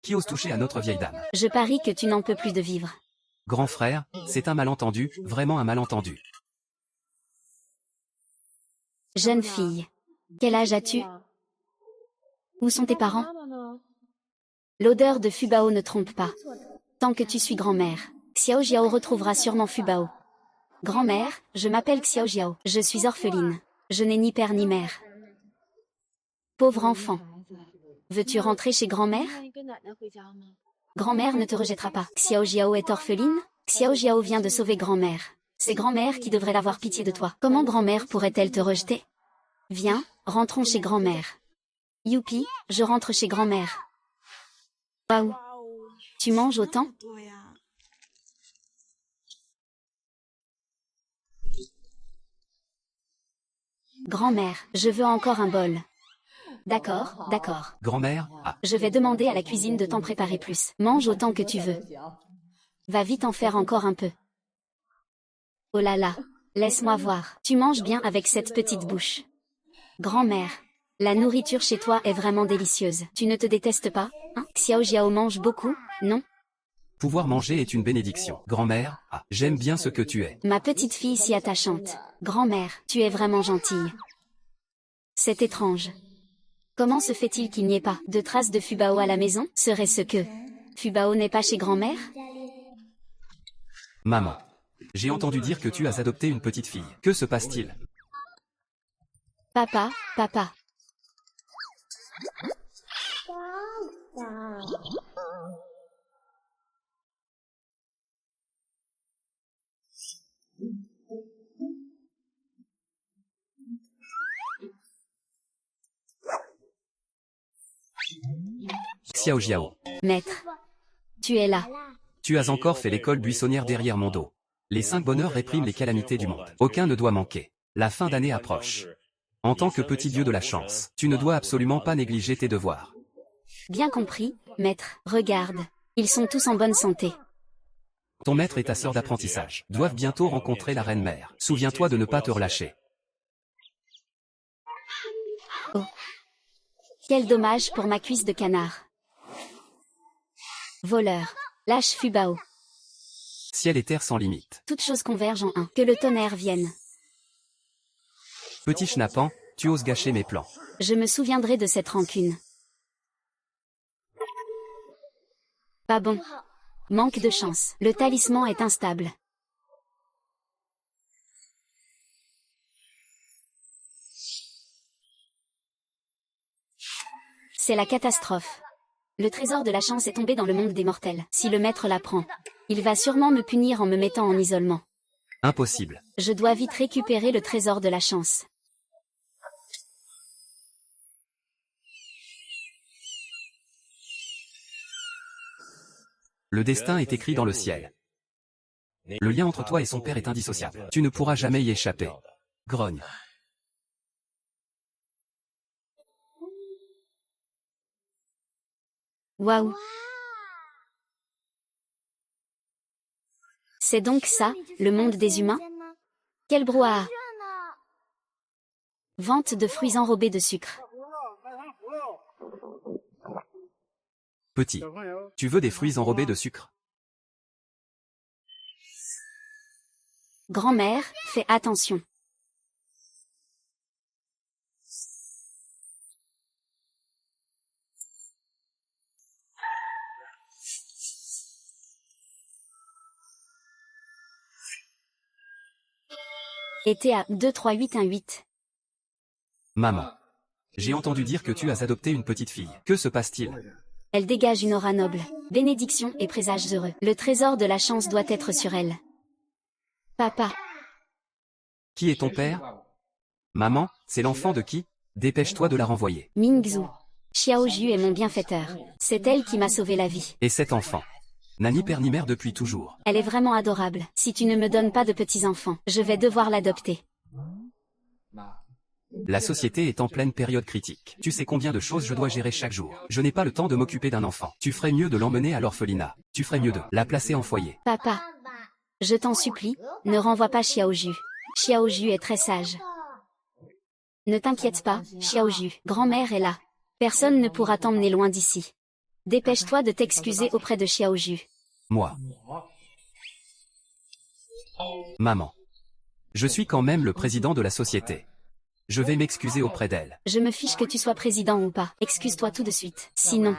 Qui ose toucher à notre vieille dame? Je parie que tu n'en peux plus de vivre. Grand frère, c'est un malentendu, vraiment un malentendu. Jeune fille. Quel âge as-tu? Où sont tes parents? L'odeur de Fubao ne trompe pas. Tant que tu suis grand-mère, Xiao Jiao retrouvera sûrement Fubao. Grand-mère, je m'appelle Xiao Jiao. Je suis orpheline. Je n'ai ni père ni mère. Pauvre enfant. Veux-tu rentrer chez grand-mère? Grand-mère ne te rejettera pas. Xiao Jiao est orpheline? Xiao Jiao vient de sauver grand-mère. C'est grand-mère qui devrait avoir pitié de toi. Comment grand-mère pourrait-elle te rejeter? Viens, rentrons chez grand-mère. Youpi, je rentre chez grand-mère. Waouh. Tu manges autant? Grand-mère, je veux encore un bol. D'accord, d'accord. Grand-mère, ah, Je vais demander à la cuisine de t'en préparer plus. Mange autant que tu veux. Va vite en faire encore un peu. Oh là là, laisse-moi voir. Tu manges bien avec cette petite bouche. Grand-mère, la nourriture chez toi est vraiment délicieuse. Tu ne te détestes pas, hein? Xiao Jiao mange beaucoup, non? pouvoir manger est une bénédiction. Grand-mère, ah, j'aime bien ce que tu es. Ma petite fille si attachante. Grand-mère, tu es vraiment gentille. C'est étrange. Comment se fait-il qu'il n'y ait pas de traces de Fubao à la maison? Serait-ce que Fubao n'est pas chez grand-mère? Maman, j'ai entendu dire que tu as adopté une petite fille. Que se passe-t-il? Papa, papa. Xiao Jiao, Maître. Tu es là. tu as encore fait l'école buissonnière derrière mon dos. Les 5 bonheurs répriment les calamités du monde. Aucun ne doit manquer. La fin d'année approche. En tant que petit dieu de la chance, tu ne dois absolument pas négliger tes devoirs. Bien compris, maître. Regarde. Ils sont tous en bonne santé. Ton maître et ta sœur d'apprentissage doivent bientôt rencontrer la reine-mère. Souviens-toi de ne pas te relâcher. Oh. Quel dommage pour ma cuisse de canard. Voleur. Lâche Fubao. Ciel et terre sans limite. Toutes choses convergent en un. Que le tonnerre vienne. Petit schnappant, tu oses gâcher mes plans. Je me souviendrai de cette rancune. Pas bon. Manque de chance. Le talisman est instable. C'est la catastrophe. Le trésor de la chance est tombé dans le monde des mortels. Si le maître l'apprend, il va sûrement me punir en me mettant en isolement. Impossible. Je dois vite récupérer le trésor de la chance. Le destin est écrit dans le ciel. Le lien entre toi et son père est indissociable. Tu ne pourras jamais y échapper. Grogne. Waouh. C'est donc ça, le monde des humains? Quel brouhaha! Vente de fruits enrobés de sucre. Petit. Tu veux des fruits enrobés de sucre? Grand-mère, fais attention. Était à 23818. Maman. J'ai entendu dire que tu as adopté une petite fille. Que se passe-t-il? Elle dégage une aura noble. Bénédiction et présages heureux. Le trésor de la chance doit être sur elle. Papa. Qui est ton père? Maman, c'est l'enfant de qui? Dépêche-toi de la renvoyer. Mingzhu. Xiao Ju est mon bienfaiteur. C'est elle qui m'a sauvé la vie. Et cet enfant n'a ni père ni mère depuis toujours. Elle est vraiment adorable. Si tu ne me donnes pas de petits-enfants, je vais devoir l'adopter. La société est en pleine période critique. Tu sais combien de choses je dois gérer chaque jour. Je n'ai pas le temps de m'occuper d'un enfant. Tu ferais mieux de l'emmener à l'orphelinat. Tu ferais mieux de la placer en foyer. Papa. Je t'en supplie, ne renvoie pas Xiao Ju. Xiao Ju est très sage. Ne t'inquiète pas, Xiao Ju. Grand-mère est là. Personne ne pourra t'emmener loin d'ici. Dépêche-toi de t'excuser auprès de Xiaoju. Moi. Maman. Je suis quand même le président de la société. Je vais m'excuser auprès d'elle. Je me fiche que tu sois président ou pas. Excuse-toi tout de suite. Sinon,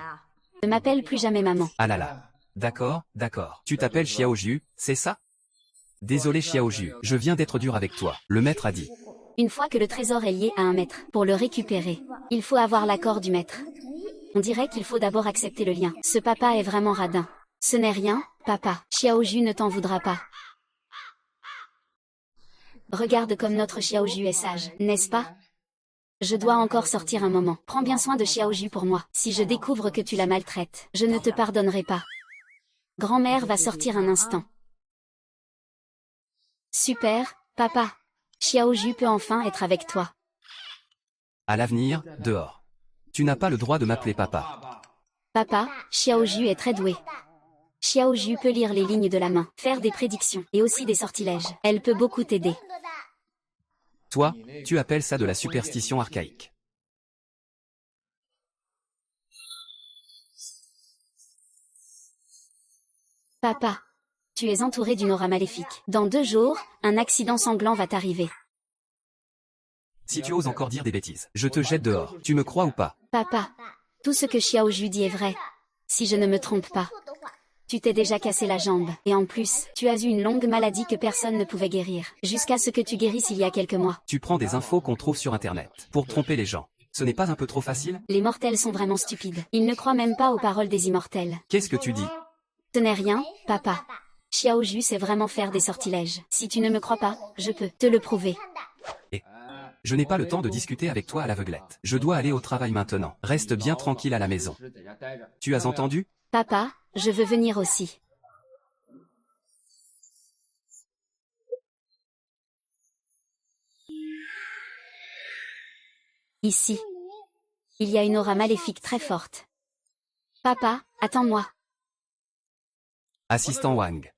ne m'appelle plus jamais maman. Ah là là. D'accord, d'accord. Tu t'appelles Xiaoju, c'est ça? Désolé Xiaoju, je viens d'être dur avec toi. Le maître a dit. Une fois que le trésor est lié à un maître, pour le récupérer, il faut avoir l'accord du maître. On dirait qu'il faut d'abord accepter le lien. Ce papa est vraiment radin. Ce n'est rien, papa. Xiaoju ne t'en voudra pas. Regarde comme notre Xiaoju est sage, n'est-ce pas? Je dois encore sortir un moment. Prends bien soin de Xiaoju pour moi. Si je découvre que tu la maltraites, je ne te pardonnerai pas. Grand-mère va sortir un instant. Super, papa. Xiaoju peut enfin être avec toi. À l'avenir, dehors. Tu n'as pas le droit de m'appeler papa. Papa, Xiaoju est très douée. Xiaoju peut lire les lignes de la main, faire des prédictions, et aussi des sortilèges. Elle peut beaucoup t'aider. Toi, tu appelles ça de la superstition archaïque. Papa, tu es entouré d'une aura maléfique. Dans 2 jours, un accident sanglant va t'arriver. Si tu oses encore dire des bêtises, je te jette dehors. Tu me crois ou pas? Papa, tout ce que Xiaoju dit est vrai. Si je ne me trompe pas. Tu t'es déjà cassé la jambe, et en plus, tu as eu une longue maladie que personne ne pouvait guérir, jusqu'à ce que tu guérisses il y a quelques mois. Tu prends des infos qu'on trouve sur Internet, pour tromper les gens. Ce n'est pas un peu trop facile? Les mortels sont vraiment stupides. Ils ne croient même pas aux paroles des immortels. Qu'est-ce que tu dis? Ce n'est rien, papa. Xiaoju sait vraiment faire des sortilèges. Si tu ne me crois pas, je peux te le prouver. Et je n'ai pas le temps de discuter avec toi à l'aveuglette. Je dois aller au travail maintenant. Reste bien tranquille à la maison. Tu as entendu? Papa, je veux venir aussi. Ici. Il y a une aura maléfique très forte. Papa, attends-moi. Assistant Wang.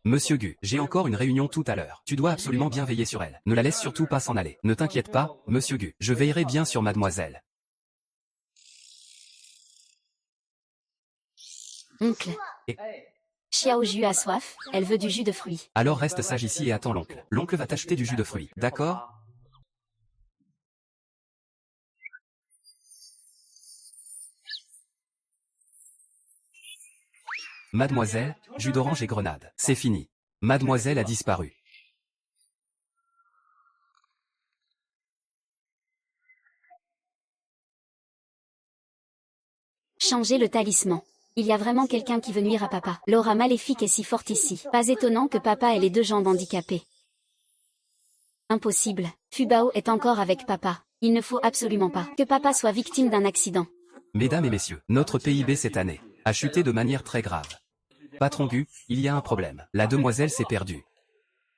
Monsieur Gu, j'ai encore une réunion tout à l'heure. Tu dois absolument bien veiller sur elle. Ne la laisse surtout pas s'en aller. Ne t'inquiète pas, Monsieur Gu. Je veillerai bien sur mademoiselle. Oncle. Xiaoju a soif, elle veut du jus de fruits. Alors reste sage ici et attends l'oncle. L'oncle va t'acheter du jus de fruits, d'accord? Mademoiselle, jus d'orange et grenade. C'est fini. Mademoiselle a disparu. Changer le talisman. Il y a vraiment quelqu'un qui veut nuire à papa. L'aura maléfique est si forte ici. Pas étonnant que papa ait les 2 jambes handicapées. Impossible. Fubao est encore avec papa. Il ne faut absolument pas que papa soit victime d'un accident. Mesdames et messieurs, notre PIB cette année a chuté de manière très grave. Patron Gu, il y a un problème. La demoiselle s'est perdue.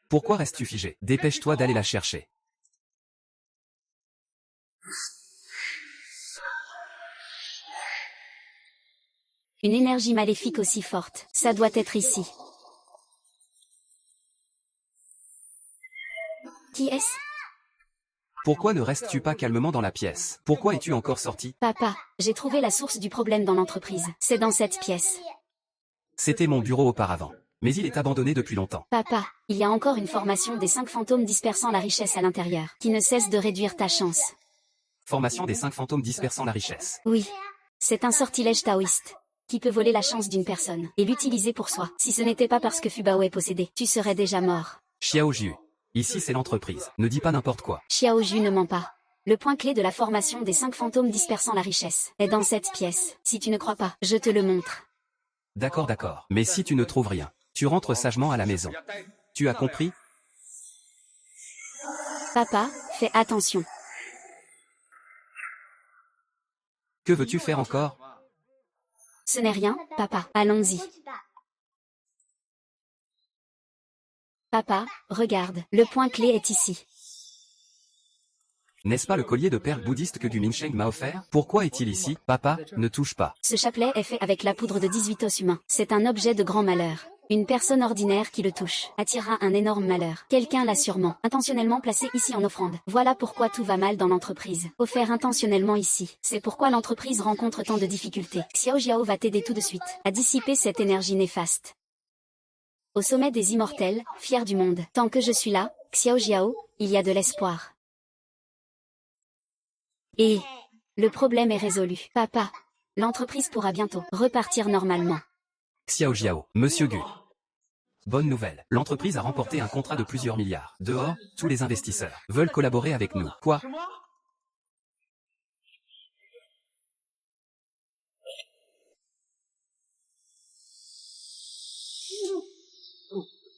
Pourquoi restes-tu figé? Dépêche-toi d'aller la chercher. Une énergie maléfique aussi forte. Ça doit être ici. Qui est-ce? Pourquoi ne restes-tu pas calmement dans la pièce? Pourquoi es-tu encore sorti? Papa, j'ai trouvé la source du problème dans l'entreprise. C'est dans cette pièce. C'était mon bureau auparavant. Mais il est abandonné depuis longtemps. Papa, il y a encore une formation des 5 fantômes dispersant la richesse à l'intérieur, qui ne cesse de réduire ta chance. Formation des 5 fantômes dispersant la richesse. Oui. C'est un sortilège taoïste, qui peut voler la chance d'une personne, et l'utiliser pour soi. Si ce n'était pas parce que Fubao est possédé, tu serais déjà mort. Xiaoju. Ici c'est l'entreprise. Ne dis pas n'importe quoi. Xiaoju ne ment pas. Le point clé de la formation des 5 fantômes dispersant la richesse est dans cette pièce. Si tu ne crois pas, je te le montre. D'accord, d'accord. Mais si tu ne trouves rien, tu rentres sagement à la maison. Tu as compris? Papa, fais attention. Que veux-tu faire encore? Ce n'est rien, papa. Allons-y. Papa, regarde, le point clé est ici. N'est-ce pas le collier de perles bouddhiste que Gu Minsheng m'a offert? Pourquoi est-il ici? Papa, ne touche pas. Ce chapelet est fait avec la poudre de 18 os humains. C'est un objet de grand malheur. Une personne ordinaire qui le touche attirera un énorme malheur. Quelqu'un l'a sûrement intentionnellement placé ici en offrande. Voilà pourquoi tout va mal dans l'entreprise. Offert intentionnellement ici. C'est pourquoi l'entreprise rencontre tant de difficultés. Xiao Jiao va t'aider tout de suite à dissiper cette énergie néfaste. Au sommet des immortels, fier du monde. Tant que je suis là, Xiao Jiao, il y a de l'espoir. Et le problème est résolu. Papa, l'entreprise pourra bientôt repartir normalement. Xiao Jiao, Monsieur Gu. Bonne nouvelle, l'entreprise a remporté un contrat de plusieurs milliards. Dehors, tous les investisseurs veulent collaborer avec nous. Quoi?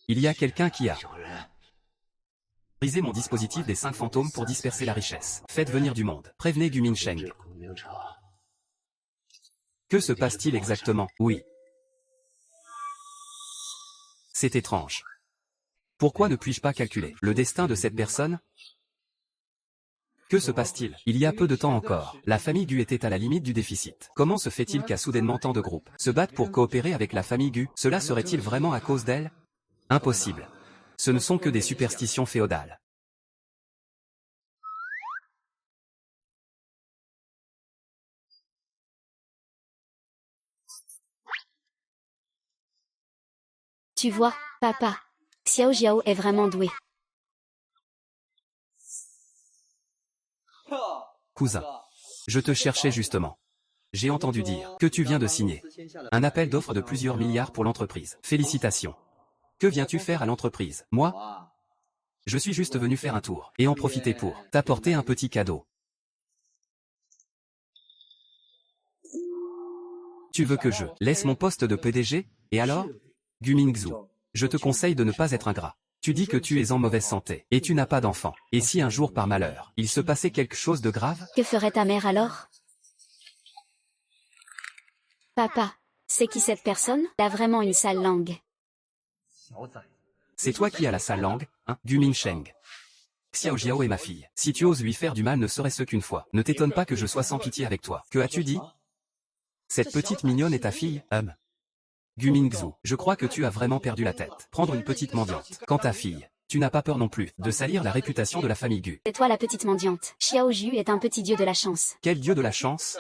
Il y a quelqu'un qui a brisé mon dispositif des 5 fantômes pour disperser la richesse. Faites venir du monde. Prévenez Gu Minsheng. Que se passe-t-il exactement? Oui. C'est étrange. Pourquoi ne puis-je pas calculer le destin de cette personne? Que se passe-t-il? Il y a peu de temps encore, la famille Gu était à la limite du déficit. Comment se fait-il qu'à soudainement tant de groupes se battent pour coopérer avec la famille Gu? Cela serait-il vraiment à cause d'elle? Impossible. Ce ne sont que des superstitions féodales. Tu vois, papa, Xiao Jiao est vraiment doué. Cousin. Je te cherchais justement. J'ai entendu dire que tu viens de signer un appel d'offres de plusieurs milliards pour l'entreprise. Félicitations. Que viens-tu faire à l'entreprise? Moi? Je suis juste venu faire un tour et en profiter pour t'apporter un petit cadeau. Tu veux que je laisse mon poste de PDG? Et alors? Gu Mingzhu, je te conseille de ne pas être ingrat. Tu dis que tu es en mauvaise santé, et tu n'as pas d'enfant. Et si un jour par malheur, il se passait quelque chose de grave? Que ferait ta mère alors? Papa, c'est qui cette personne? Elle a vraiment une sale langue. C'est toi qui as la sale langue, hein, Gu Minsheng. Xiao Jiao est ma fille. Si tu oses lui faire du mal ne serait-ce qu'une fois, ne t'étonne pas que je sois sans pitié avec toi. Que as-tu dit? Cette petite mignonne est ta fille, Gu Mingzhu, je crois que tu as vraiment perdu la tête. Prendre une petite mendiante. Quant ta fille, tu n'as pas peur non plus de salir la réputation de la famille Gu. C'est toi la petite mendiante. Xiao Ju est un petit dieu de la chance. Quel dieu de la chance?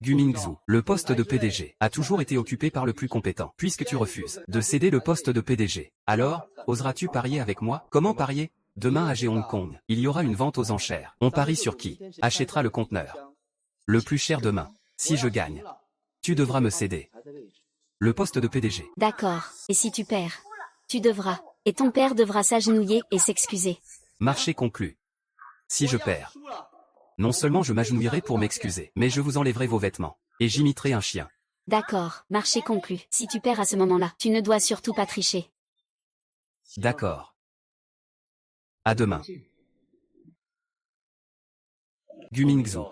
Gu Mingzhu, le poste de PDG a toujours été occupé par le plus compétent. Puisque tu refuses de céder le poste de PDG, alors, oseras-tu parier avec moi? Comment parier? Demain à Hong Kong, il y aura une vente aux enchères. On parie sur qui achètera le conteneur le plus cher demain. Si je gagne, tu devras me céder le poste de PDG. D'accord. Et si tu perds? Tu devras. Et ton père devra s'agenouiller et s'excuser. Marché conclu. Si je perds, non seulement je m'agenouillerai pour m'excuser, mais je vous enlèverai vos vêtements. Et j'imiterai un chien. D'accord. Marché conclu. Si tu perds à ce moment-là, tu ne dois surtout pas tricher. D'accord. À demain. Gu Mingzhu,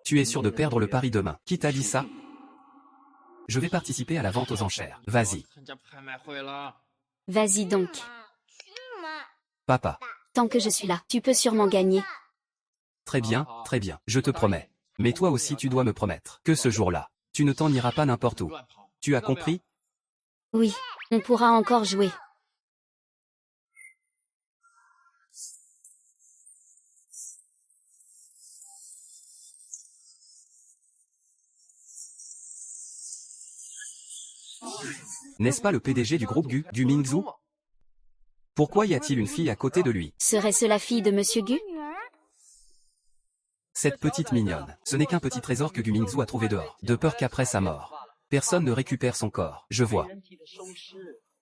tu es sûr de perdre le pari demain. Qui t'a dit ça? Je vais participer à la vente aux enchères. Vas-y. Vas-y donc. Papa. Tant que je suis là, tu peux sûrement gagner. Très bien, je te promets. Mais toi aussi tu dois me promettre que ce jour-là, tu ne t'en iras pas n'importe où. Tu as compris? Oui, on pourra encore jouer. N'est-ce pas le PDG du groupe Gu Mingzhu? Pourquoi y a-t-il une fille à côté de lui? Serait-ce la fille de Monsieur Gu? Cette petite mignonne, ce n'est qu'un petit trésor que Gu Mingzhu a trouvé dehors, de peur qu'après sa mort, personne ne récupère son corps. Je vois.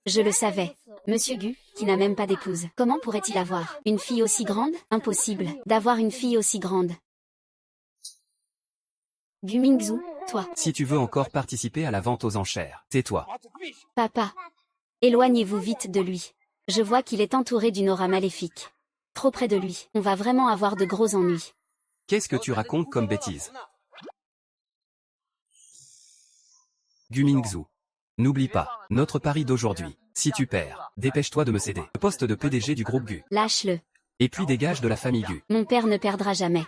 Je le savais. Monsieur Gu, qui n'a même pas d'épouse, comment pourrait-il avoir une fille aussi grande? Impossible d'avoir une fille aussi grande. Gu Mingzhu, toi. Si tu veux encore participer à la vente aux enchères, tais-toi. Papa. Éloignez-vous vite de lui. Je vois qu'il est entouré d'une aura maléfique. Trop près de lui, on va vraiment avoir de gros ennuis. Qu'est-ce que tu racontes comme bêtise? Gu Mingzhu. N'oublie pas, notre pari d'aujourd'hui. Si tu perds, dépêche-toi de me céder le poste de PDG du groupe Gu. Lâche-le. Et puis dégage de la famille Gu. Mon père ne perdra jamais.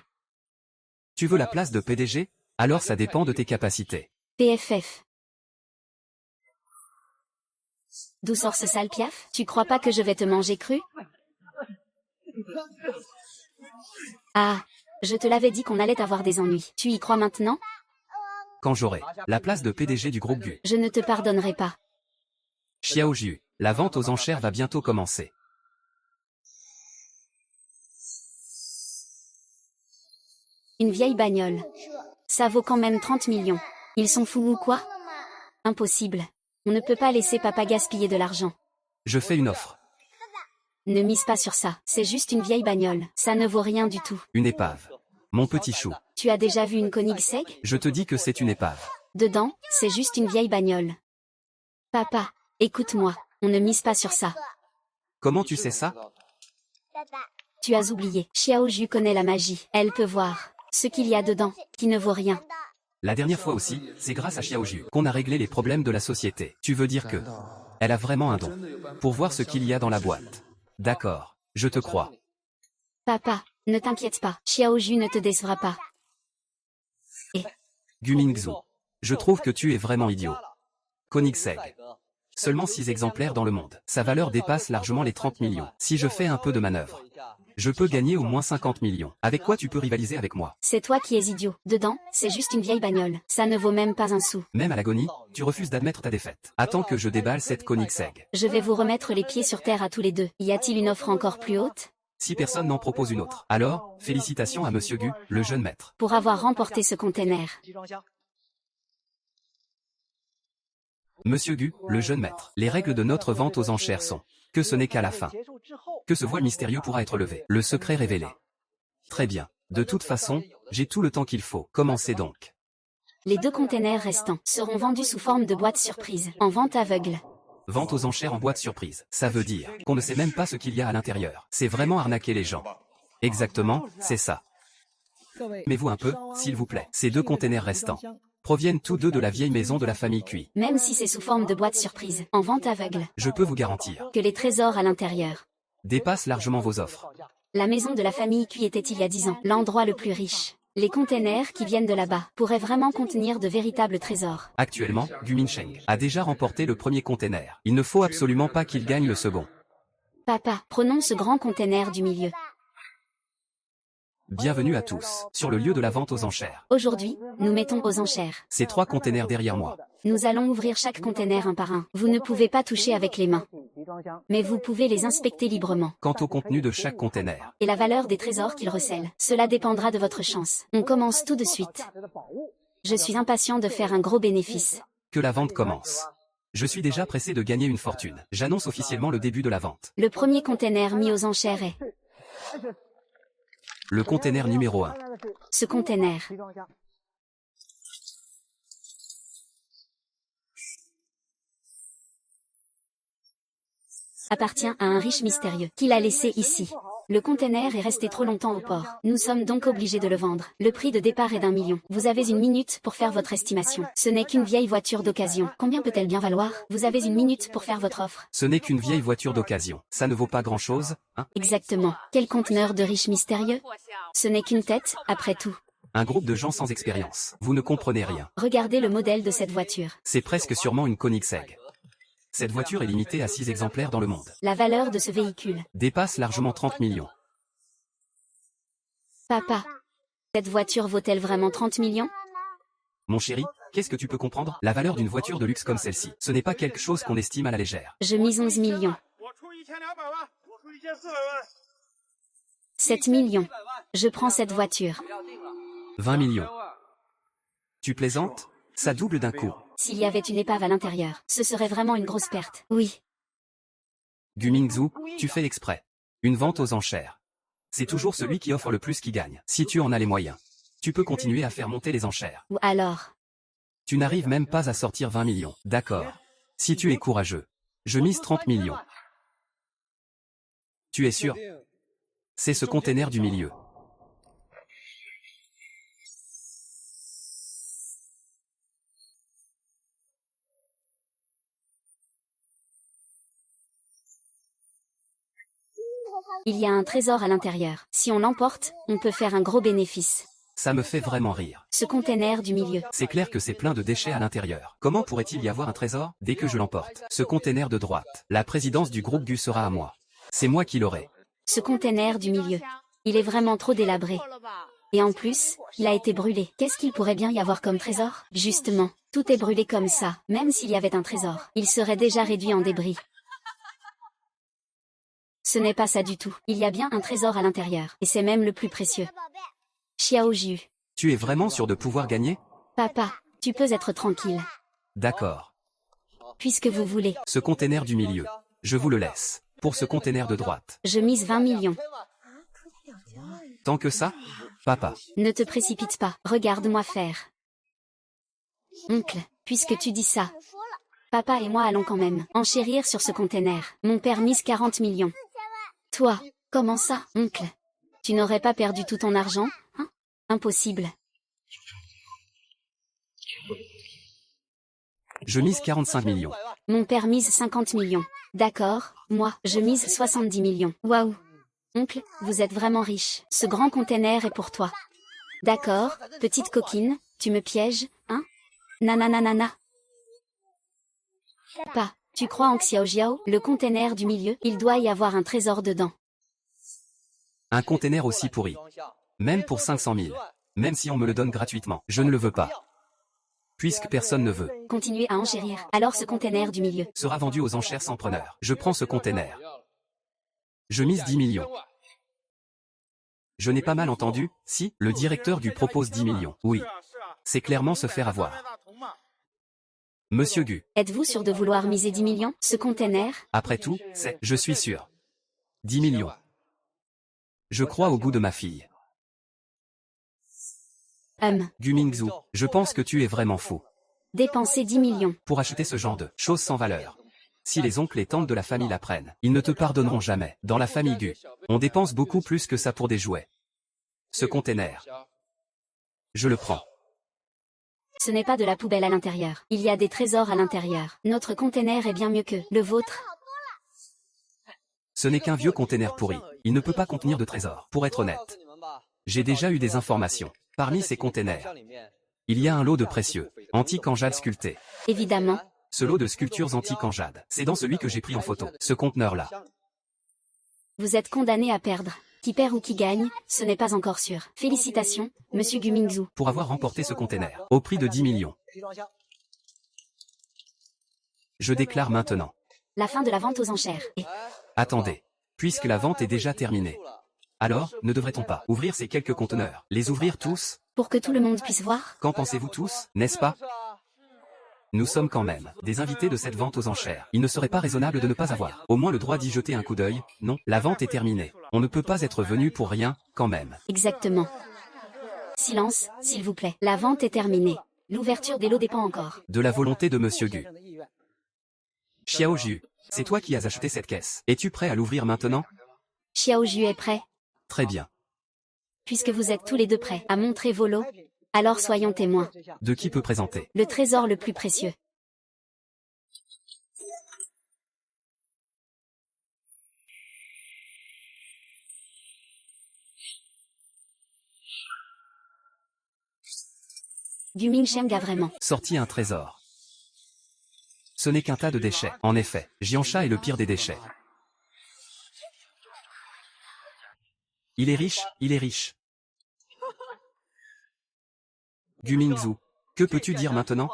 Tu veux la place de PDG? Alors ça dépend de tes capacités. PFF. D'où sort ce sale piaf? Tu crois pas que je vais te manger cru? Ah, je te l'avais dit qu'on allait avoir des ennuis. Tu y crois maintenant? Quand j'aurai la place de PDG du groupe Gu. Je ne te pardonnerai pas. Xiao Jiu, la vente aux enchères va bientôt commencer. Une vieille bagnole. Ça vaut quand même 30 millions. Ils sont fous ou quoi? Impossible. On ne peut pas laisser papa gaspiller de l'argent. Je fais une offre. Ne mise pas sur ça. C'est juste une vieille bagnole. Ça ne vaut rien du tout. Une épave. Mon petit chou. Tu as déjà vu une Koenigsegg? Je te dis que c'est une épave. Dedans, c'est juste une vieille bagnole. Papa, écoute-moi. On ne mise pas sur ça. Comment tu sais ça? Tu as oublié. Xiao Ju connaît la magie. Elle peut voir ce qu'il y a dedans, qui ne vaut rien. La dernière fois aussi, c'est grâce à Xiao Jiu qu'on a réglé les problèmes de la société. Tu veux dire que elle a vraiment un don pour voir ce qu'il y a dans la boîte. D'accord, je te crois. Papa, ne t'inquiète pas. Xiao Ju ne te décevra pas. Gu Mingzhu. Je trouve que tu es vraiment idiot. Koenigsegg. Seulement 6 exemplaires dans le monde. Sa valeur dépasse largement les 30 millions. Si je fais un peu de manœuvre, je peux gagner au moins 50 millions. Avec quoi tu peux rivaliser avec moi? C'est toi qui es idiot. Dedans, c'est juste une vieille bagnole. Ça ne vaut même pas un sou. Même à l'agonie, tu refuses d'admettre ta défaite. Attends que je déballe cette Koenigsegg. Je vais vous remettre les pieds sur terre à tous les deux. Y a-t-il une offre encore plus haute? Si personne n'en propose une autre. Alors, félicitations à Monsieur Gu, le jeune maître. Pour avoir remporté ce container. Monsieur Gu, le jeune maître. Les règles de notre vente aux enchères sont que ce n'est qu'à la fin que ce voile mystérieux pourra être levé. Le secret révélé. Très bien. De toute façon, j'ai tout le temps qu'il faut. Commencez donc. Les 2 containers restants seront vendus sous forme de boîtes surprises, en vente aveugle. Vente aux enchères en boîte surprise. Ça veut dire qu'on ne sait même pas ce qu'il y a à l'intérieur. C'est vraiment arnaquer les gens. Exactement, c'est ça. Mais vous un peu, s'il vous plaît. Ces 2 containers restants proviennent tous deux de la vieille maison de la famille Cui. Même si c'est sous forme de boîte surprise, en vente aveugle. Je peux vous garantir Que les trésors à l'intérieur dépassent largement vos offres. La maison de la famille Cui était il y a 10 ans l'endroit le plus riche. Les containers qui viennent de là-bas pourraient vraiment contenir de véritables trésors. Actuellement, Gu Minsheng a déjà remporté le premier container. Il ne faut absolument pas qu'il gagne le second. Papa, prenons ce grand container du milieu. Bienvenue à tous, sur le lieu de la vente aux enchères. Aujourd'hui, nous mettons aux enchères. Ces 3 containers derrière moi. Nous allons ouvrir chaque container un par un. Vous ne pouvez pas toucher avec les mains. Mais vous pouvez les inspecter librement. Quant au contenu de chaque container et la valeur des trésors qu'ils recèlent, cela dépendra de votre chance. On commence tout de suite. Je suis impatient de faire un gros bénéfice. Que la vente commence. Je suis déjà pressé de gagner une fortune. J'annonce officiellement le début de la vente. Le premier container mis aux enchères est le container numéro 1. ce container. Appartient à un riche mystérieux qui l'a laissé ici. Le container est resté trop longtemps au port. Nous sommes donc obligés de le vendre. Le prix de départ est d'1 million. Vous avez 1 minute pour faire votre estimation. Ce n'est qu'une vieille voiture d'occasion. Combien peut-elle bien valoir? Vous avez 1 minute pour faire votre offre. Ce n'est qu'une vieille voiture d'occasion. Ça ne vaut pas grand-chose, hein? Exactement. Quel conteneur de riche mystérieux? Ce n'est qu'une tête, après tout. Un groupe de gens sans expérience. Vous ne comprenez rien. Regardez le modèle de cette voiture. C'est presque sûrement une Koenigsegg. Cette voiture est limitée à 6 exemplaires dans le monde. La valeur de ce véhicule Dépasse largement 30 millions. Papa, cette voiture vaut-elle vraiment 30 millions? Mon chéri, qu'est-ce que tu peux comprendre? La valeur d'une voiture de luxe comme celle-ci, ce n'est pas quelque chose qu'on estime à la légère. Je mise 11 millions. 7 millions. Je prends cette voiture. 20 millions. Tu plaisantes? Ça double d'un coup. S'il y avait une épave à l'intérieur, ce serait vraiment une grosse perte. Oui. Gu Mingzhu, tu fais exprès. Une vente aux enchères. C'est toujours celui qui offre le plus qui gagne. Si tu en as les moyens, tu peux continuer à faire monter les enchères. Ou alors? Tu n'arrives même pas à sortir 20 millions. D'accord. Si tu es courageux, je mise 30 millions. Tu es sûr? C'est ce container du milieu. Il y a un trésor à l'intérieur. Si on l'emporte, on peut faire un gros bénéfice. Ça me fait vraiment rire. Ce container du milieu. C'est clair que c'est plein de déchets à l'intérieur. Comment pourrait-il y avoir un trésor dès que je l'emporte? Ce container de droite. La présidence du groupe Gu sera à moi. C'est moi qui l'aurai. Ce container du milieu. Il est vraiment trop délabré. Et en plus, il a été brûlé. Qu'est-ce qu'il pourrait bien y avoir comme trésor? Justement, tout est brûlé comme ça. Même s'il y avait un trésor, il serait déjà réduit en débris. Ce n'est pas ça du tout. Il y a bien un trésor à l'intérieur. Et c'est même le plus précieux. Xiao Ju. Tu es vraiment sûr de pouvoir gagner? Papa, tu peux être tranquille. D'accord. Puisque vous voulez. Ce container du milieu. Je vous le laisse. Pour ce container de droite. Je mise 20 millions. Tant que ça? Papa. Ne te précipite pas. Regarde-moi faire. Oncle, puisque tu dis ça. Papa et moi allons quand même enchérir sur ce container. Mon père mise 40 millions. Toi, comment ça, oncle? Tu n'aurais pas perdu tout ton argent, hein? Impossible. Je mise 45 millions. Mon père mise 50 millions. D'accord, moi, je mise 70 millions. Waouh. Oncle, vous êtes vraiment riche. Ce grand container est pour toi. D'accord, petite coquine, tu me pièges, hein? Nananana. Pas, tu crois en Xiao Jiao, le container du milieu, il doit y avoir un trésor dedans. Un container aussi pourri. Même pour 500 000. Même si on me le donne gratuitement. Je ne le veux pas. Puisque personne ne veut. Continuez à enchérir. Alors ce container du milieu Sera vendu aux enchères sans preneur. Je prends ce container. Je mise 10 millions. Je n'ai pas mal entendu, si, le directeur du propose 10 millions. Oui. C'est clairement se faire avoir. Monsieur Gu. Êtes-vous sûr de vouloir miser 10 millions? Ce container? Après tout, c'est, je suis sûr. 10 millions. Je crois au goût de ma fille. Gu Mingzhu, je pense que tu es vraiment fou. Dépenser 10 millions. Pour acheter ce genre de choses sans valeur. Si les oncles et tantes de la famille l'apprennent, ils ne te pardonneront jamais. Dans la famille Gu, on dépense beaucoup plus que ça pour des jouets. Ce container. Je le prends. Ce n'est pas de la poubelle à l'intérieur. Il y a des trésors à l'intérieur. Notre container est bien mieux que le vôtre. Ce n'est qu'un vieux container pourri. Il ne peut pas contenir de trésors. Pour être honnête, j'ai déjà eu des informations. Parmi ces containers, il y a un lot de précieux, antiques en jade sculpté. Évidemment. Ce lot de sculptures antiques en jade, c'est dans celui que j'ai pris en photo. Ce conteneur-là. Vous êtes condamné à perdre. Qui perd ou qui gagne, ce n'est pas encore sûr. Félicitations, monsieur Gu Mingzhu. Pour avoir remporté ce container, au prix de 10 millions. Je déclare maintenant. La fin de la vente aux enchères. Et Attendez. Puisque la vente est déjà terminée. Alors, ne devrait-on pas ouvrir ces quelques conteneurs? Les ouvrir tous? pour que tout le monde puisse voir? Qu'en pensez-vous tous, n'est-ce pas? Nous sommes quand même des invités de cette vente aux enchères. Il ne serait pas raisonnable de ne pas avoir au moins le droit d'y jeter un coup d'œil. Non, la vente est terminée. On ne peut pas être venu pour rien, quand même. Exactement. Silence, s'il vous plaît. La vente est terminée. L'ouverture des lots dépend encore de la volonté de Monsieur Gu. Xiao Ju, c'est toi qui as acheté cette caisse. Es-tu prêt à l'ouvrir maintenant? Xiao Ju est prêt. Très bien. Puisque vous êtes tous les deux prêts à montrer vos lots, alors soyons témoins. De qui peut présenter? Le trésor le plus précieux. Gu Mingsheng a vraiment sorti un trésor. Ce n'est qu'un tas de déchets. En effet, Jiansha est le pire des déchets. Il est riche, il est riche. Gu Mingzhu, que peux-tu dire maintenant?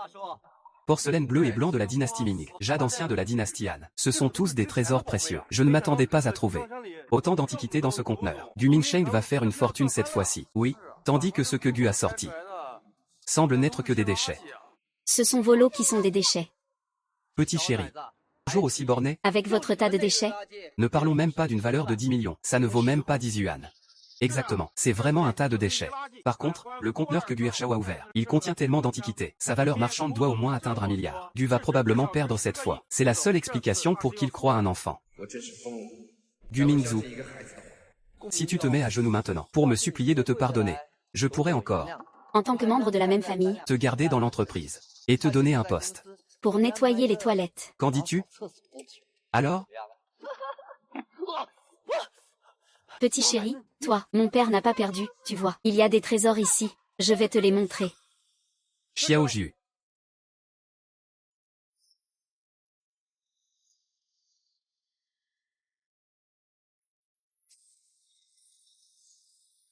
Porcelaine bleue et blanc de la dynastie Ming, jade ancien de la dynastie Han. Ce sont tous des trésors précieux. Je ne m'attendais pas à trouver autant d'antiquités dans ce conteneur. Gu Mingsheng va faire une fortune cette fois-ci. Oui, tandis que ce que Gu a sorti semble n'être que des déchets. Ce sont vos lots qui sont des déchets. Petit chéri. Toujours aussi borné? Avec votre tas de déchets? Ne parlons même pas d'une valeur de 10 millions. Ça ne vaut même pas 10 yuan. Exactement. C'est vraiment un tas de déchets. Par contre, le conteneur que Gu Ershao a ouvert, il contient tellement d'antiquités. Sa valeur marchande doit au moins atteindre 1 milliard. Gu va probablement perdre cette fois. C'est la seule explication pour qu'il croie un enfant. Gu Mingzhu. Si tu te mets à genoux maintenant, pour me supplier de te pardonner, je pourrais encore En tant que membre de la même famille, te garder dans l'entreprise et te donner un poste. pour nettoyer les toilettes. Qu'en dis-tu? Alors? Petit chéri, toi, mon père n'a pas perdu, tu vois. Il y a des trésors ici. Je vais te les montrer. Xiao Ju.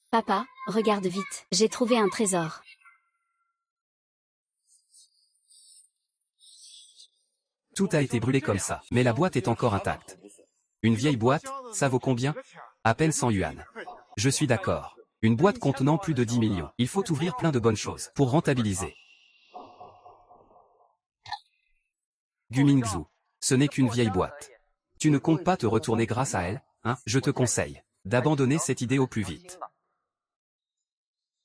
Papa, regarde vite. J'ai trouvé un trésor. Tout a été brûlé comme ça, mais la boîte est encore intacte. Une vieille boîte, ça vaut combien? À peine 100 yuan. Je suis d'accord. Une boîte contenant plus de 10 millions. Il faut ouvrir plein de bonnes choses pour rentabiliser. Gu Mingzhu. Ce n'est qu'une vieille boîte. Tu ne comptes pas te retourner grâce à elle, hein? Je te conseille d'abandonner cette idée au plus vite.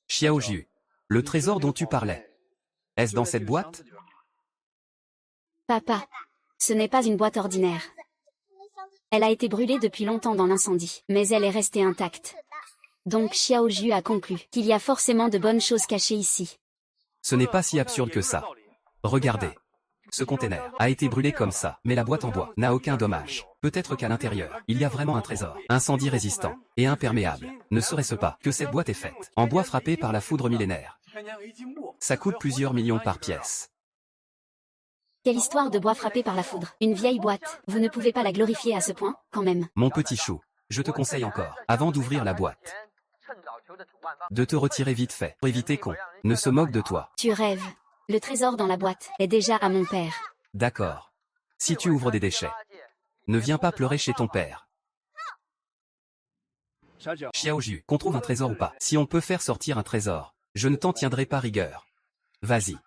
Xiao Ju. Le trésor dont tu parlais. Est-ce dans cette boîte? Papa. Ce n'est pas une boîte ordinaire. Elle a été brûlée depuis longtemps dans l'incendie, mais elle est restée intacte. Donc Xiao Ju a conclu qu'il y a forcément de bonnes choses cachées ici. Ce n'est pas si absurde que ça. Regardez. Ce conteneur a été brûlé comme ça, mais la boîte en bois n'a aucun dommage. Peut-être qu'à l'intérieur, il y a vraiment un trésor, incendie résistant et imperméable. Ne serait-ce pas que cette boîte est faite en bois frappé par la foudre millénaire. Ça coûte plusieurs millions par pièce. Quelle histoire de bois frappé par la foudre. Une vieille boîte. Vous ne pouvez pas la glorifier à ce point, quand même. Mon petit chou, je te conseille encore, avant d'ouvrir la boîte, de te retirer vite fait, pour éviter qu'on ne se moque de toi. Tu rêves. Le trésor dans la boîte est déjà à mon père. D'accord. Si tu ouvres des déchets, ne viens pas pleurer chez ton père. Xiao Ju, qu'on trouve un trésor ou pas. Si on peut faire sortir un trésor, je ne t'en tiendrai pas rigueur. Vas-y.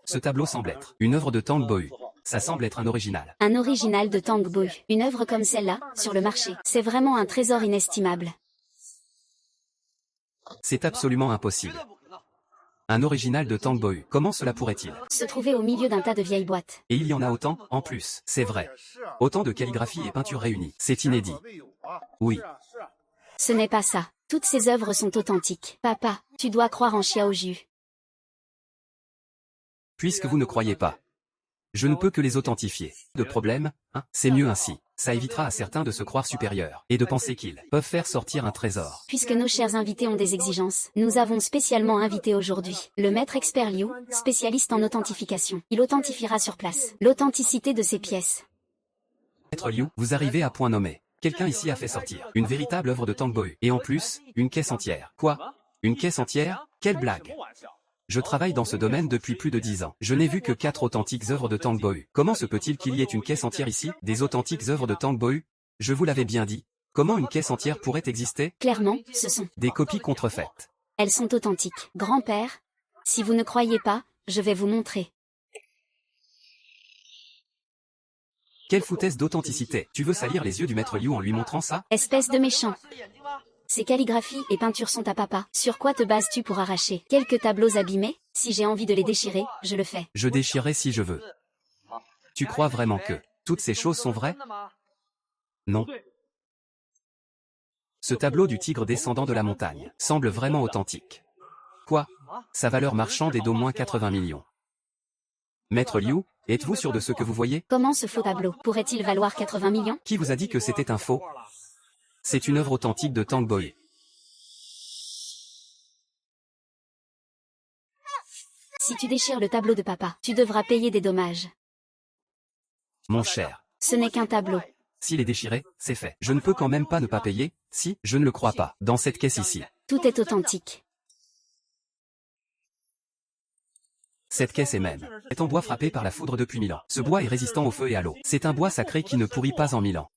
Ce tableau semble être une œuvre de Tang Bohu. Ça semble être un original. Un original de Tang Bohu. Une œuvre comme celle-là, sur le marché. C'est vraiment un trésor inestimable. C'est absolument impossible. Un original de Tang Bohu. Comment cela pourrait-il Se trouver au milieu d'un tas de vieilles boîtes. Et il y en a autant, en plus, c'est vrai. Autant de calligraphie et peinture réunies. C'est inédit. Oui. Ce n'est pas ça. Toutes ces œuvres sont authentiques. Papa, tu dois croire en Xiao Ju. Puisque vous ne croyez pas, je ne peux que les authentifier. De problème, hein, c'est mieux ainsi. Ça évitera à certains de se croire supérieurs et de penser qu'ils peuvent faire sortir un trésor. Puisque nos chers invités ont des exigences, nous avons spécialement invité aujourd'hui le maître expert Liu, spécialiste en authentification. Il authentifiera sur place l'authenticité de ces pièces. Maître Liu, vous arrivez à point nommé. Quelqu'un ici a fait sortir une véritable œuvre de Tang Bohu. Et en plus, une caisse entière. Quoi? Une caisse entière? Quelle blague! Je travaille dans ce domaine depuis plus de 10 ans. Je n'ai vu que 4 authentiques œuvres de Tang Bohu. Comment se peut-il qu'il y ait une caisse entière ici? Des authentiques œuvres de Tang Bohu? Je vous l'avais bien dit. Comment une caisse entière pourrait exister? Clairement, ce sont des copies contrefaites. Elles sont authentiques. Grand-père, si vous ne croyez pas, je vais vous montrer. Quelle foutaise d'authenticité! Tu veux salir les yeux du maître Liu en lui montrant ça? Espèce de méchant. Ces calligraphies et peintures sont à papa. Sur quoi te bases-tu pour arracher quelques tableaux abîmés? Si j'ai envie de les déchirer, je le fais. Je déchirerai si je veux. Tu crois vraiment que toutes ces choses sont vraies? Non. Ce tableau du tigre descendant de la montagne semble vraiment authentique. Quoi? Sa valeur marchande est d'au moins 80 millions. Maître Liu, êtes-vous sûr de ce que vous voyez? Comment ce faux tableau pourrait-il valoir 80 millions? Qui vous a dit que c'était un faux? C'est une œuvre authentique de Tang Bohu. Si tu déchires le tableau de papa, tu devras payer des dommages. Mon cher. Ce n'est qu'un tableau. S'il est déchiré, c'est fait. Je ne peux quand même pas ne pas payer, si, je ne le crois pas, dans cette caisse ici. Tout est authentique. Cette caisse est en bois frappé par la foudre depuis 1000 ans. Ce bois est résistant au feu et à l'eau. C'est un bois sacré qui ne pourrit pas en 1000 ans.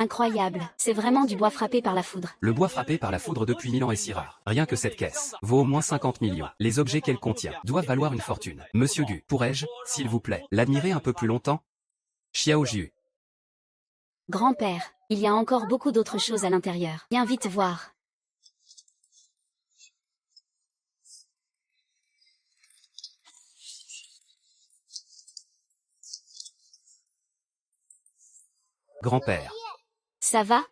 Incroyable, c'est vraiment du bois frappé par la foudre. Le bois frappé par la foudre depuis 1000 ans est si rare. Rien que cette caisse vaut au moins 50 millions. Les objets qu'elle contient doivent valoir une fortune. Monsieur Gu, pourrais-je, s'il vous plaît, l'admirer un peu plus longtemps? Xiao Ju. Grand-père, il y a encore beaucoup d'autres choses à l'intérieur. Viens vite voir. Grand-père. Ça va?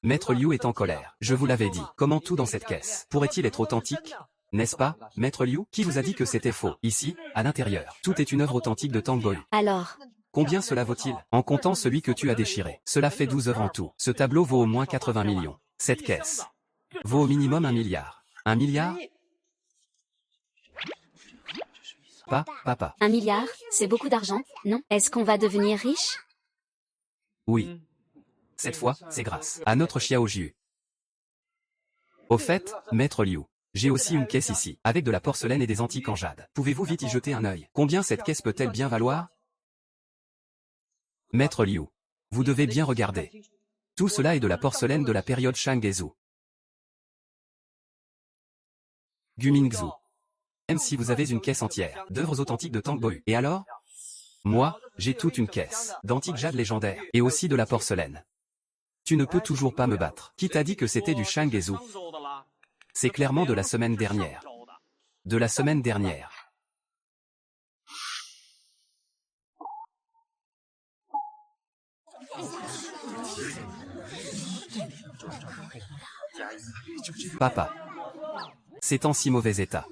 Maître Liu est en colère. Je vous l'avais dit. Comment tout dans cette caisse pourrait-il être authentique? N'est-ce pas, Maître Liu? Qui vous a dit que c'était faux? Ici, à l'intérieur, tout est une œuvre authentique de Tang Boyu. Alors, Combien cela vaut-il? En comptant celui que tu as déchiré. Cela fait 12 œuvres en tout. Ce tableau vaut au moins 80 millions. Cette caisse vaut au minimum 1 milliard. 1 milliard? Papa. 1 milliard, c'est beaucoup d'argent, non? Est-ce qu'on va devenir riche? Oui. Cette fois, c'est grâce à notre Xiao Jiu. Au fait, Maître Liu, j'ai aussi une caisse ici, avec de la porcelaine et des antiques en jade. Pouvez-vous vite y jeter un œil? Combien cette caisse peut-elle bien valoir? Maître Liu, vous devez bien regarder. Tout cela est de la porcelaine de la période Shang-Gezu. Gumingzu. Même si vous avez une caisse entière d'œuvres authentiques de Tang Boyu. Et alors? Moi, j'ai toute une caisse d'antiques jade légendaires et aussi de la porcelaine. Tu ne peux toujours pas me battre. Qui t'a dit que c'était du Shang-Gezu? C'est clairement de la semaine dernière. De la semaine dernière. Papa. C'est en si mauvais état.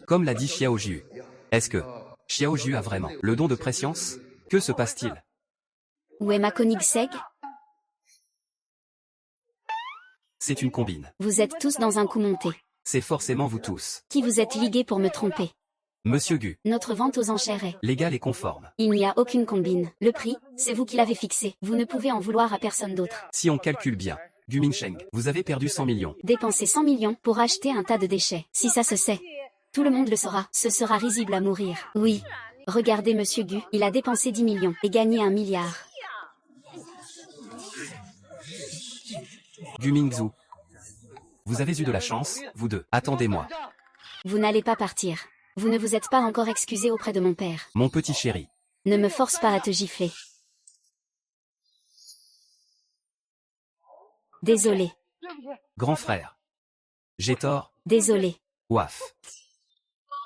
Comme l'a dit Xiao Jiu. Est-ce que Xiao Jiu a vraiment le don de préscience? Que se passe-t-il? Où est ma Koenigsegg? C'est une combine. Vous êtes tous dans un coup monté. C'est forcément vous tous. Qui vous êtes ligués pour me tromper? Monsieur Gu. Notre vente aux enchères est Légal et conforme. Il n'y a aucune combine. Le prix, c'est vous qui l'avez fixé. Vous ne pouvez en vouloir à personne d'autre. Si on calcule bien, Gu Mingsheng, vous avez perdu 100 millions. Dépenser 100 millions pour acheter un tas de déchets. Si ça se sait, tout le monde le saura. Ce sera risible à mourir. Oui. Regardez Monsieur Gu, il a dépensé 10 millions et gagné 1 milliard. Gu Mingzhu. Vous avez eu de la chance, vous deux. Attendez-moi. Vous n'allez pas partir. Vous ne vous êtes pas encore excusé auprès de mon père. Mon petit chéri. Ne me force pas à te gifler. Désolé. Grand frère. J'ai tort. Désolé. Ouaf.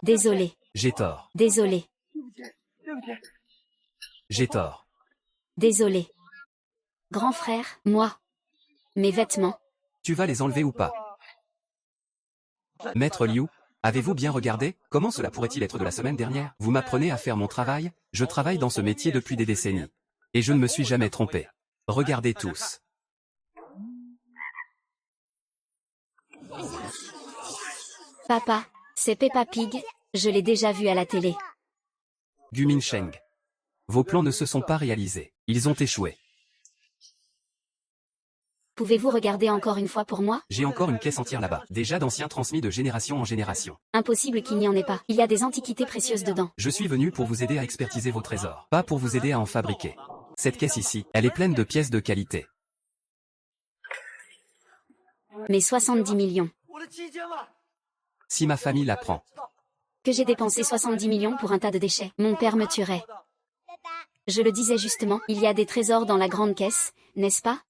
Désolé. J'ai tort. Désolé. J'ai tort. Désolé. Grand frère, moi. Mes vêtements. Tu vas les enlever ou pas? Maître Liu, avez-vous bien regardé? Comment cela pourrait-il être de la semaine dernière? Vous m'apprenez à faire mon travail? Je travaille dans ce métier depuis des décennies. Et je ne me suis jamais trompé. Regardez tous. Papa, c'est Peppa Pig, je l'ai déjà vu à la télé. Gu Mingsheng. Vos plans ne se sont pas réalisés. Ils ont échoué. Pouvez-vous regarder encore une fois pour moi? J'ai encore une caisse entière là-bas, déjà d'anciens transmis de génération en génération. Impossible qu'il n'y en ait pas. Il y a des antiquités précieuses dedans. Je suis venu pour vous aider à expertiser vos trésors, pas pour vous aider à en fabriquer. Cette caisse ici, elle est pleine de pièces de qualité. Mais 70 millions. Si ma famille l'apprend. Que j'ai dépensé 70 millions pour un tas de déchets. Mon père me tuerait. Je le disais justement, il y a des trésors dans la grande caisse, n'est-ce pas?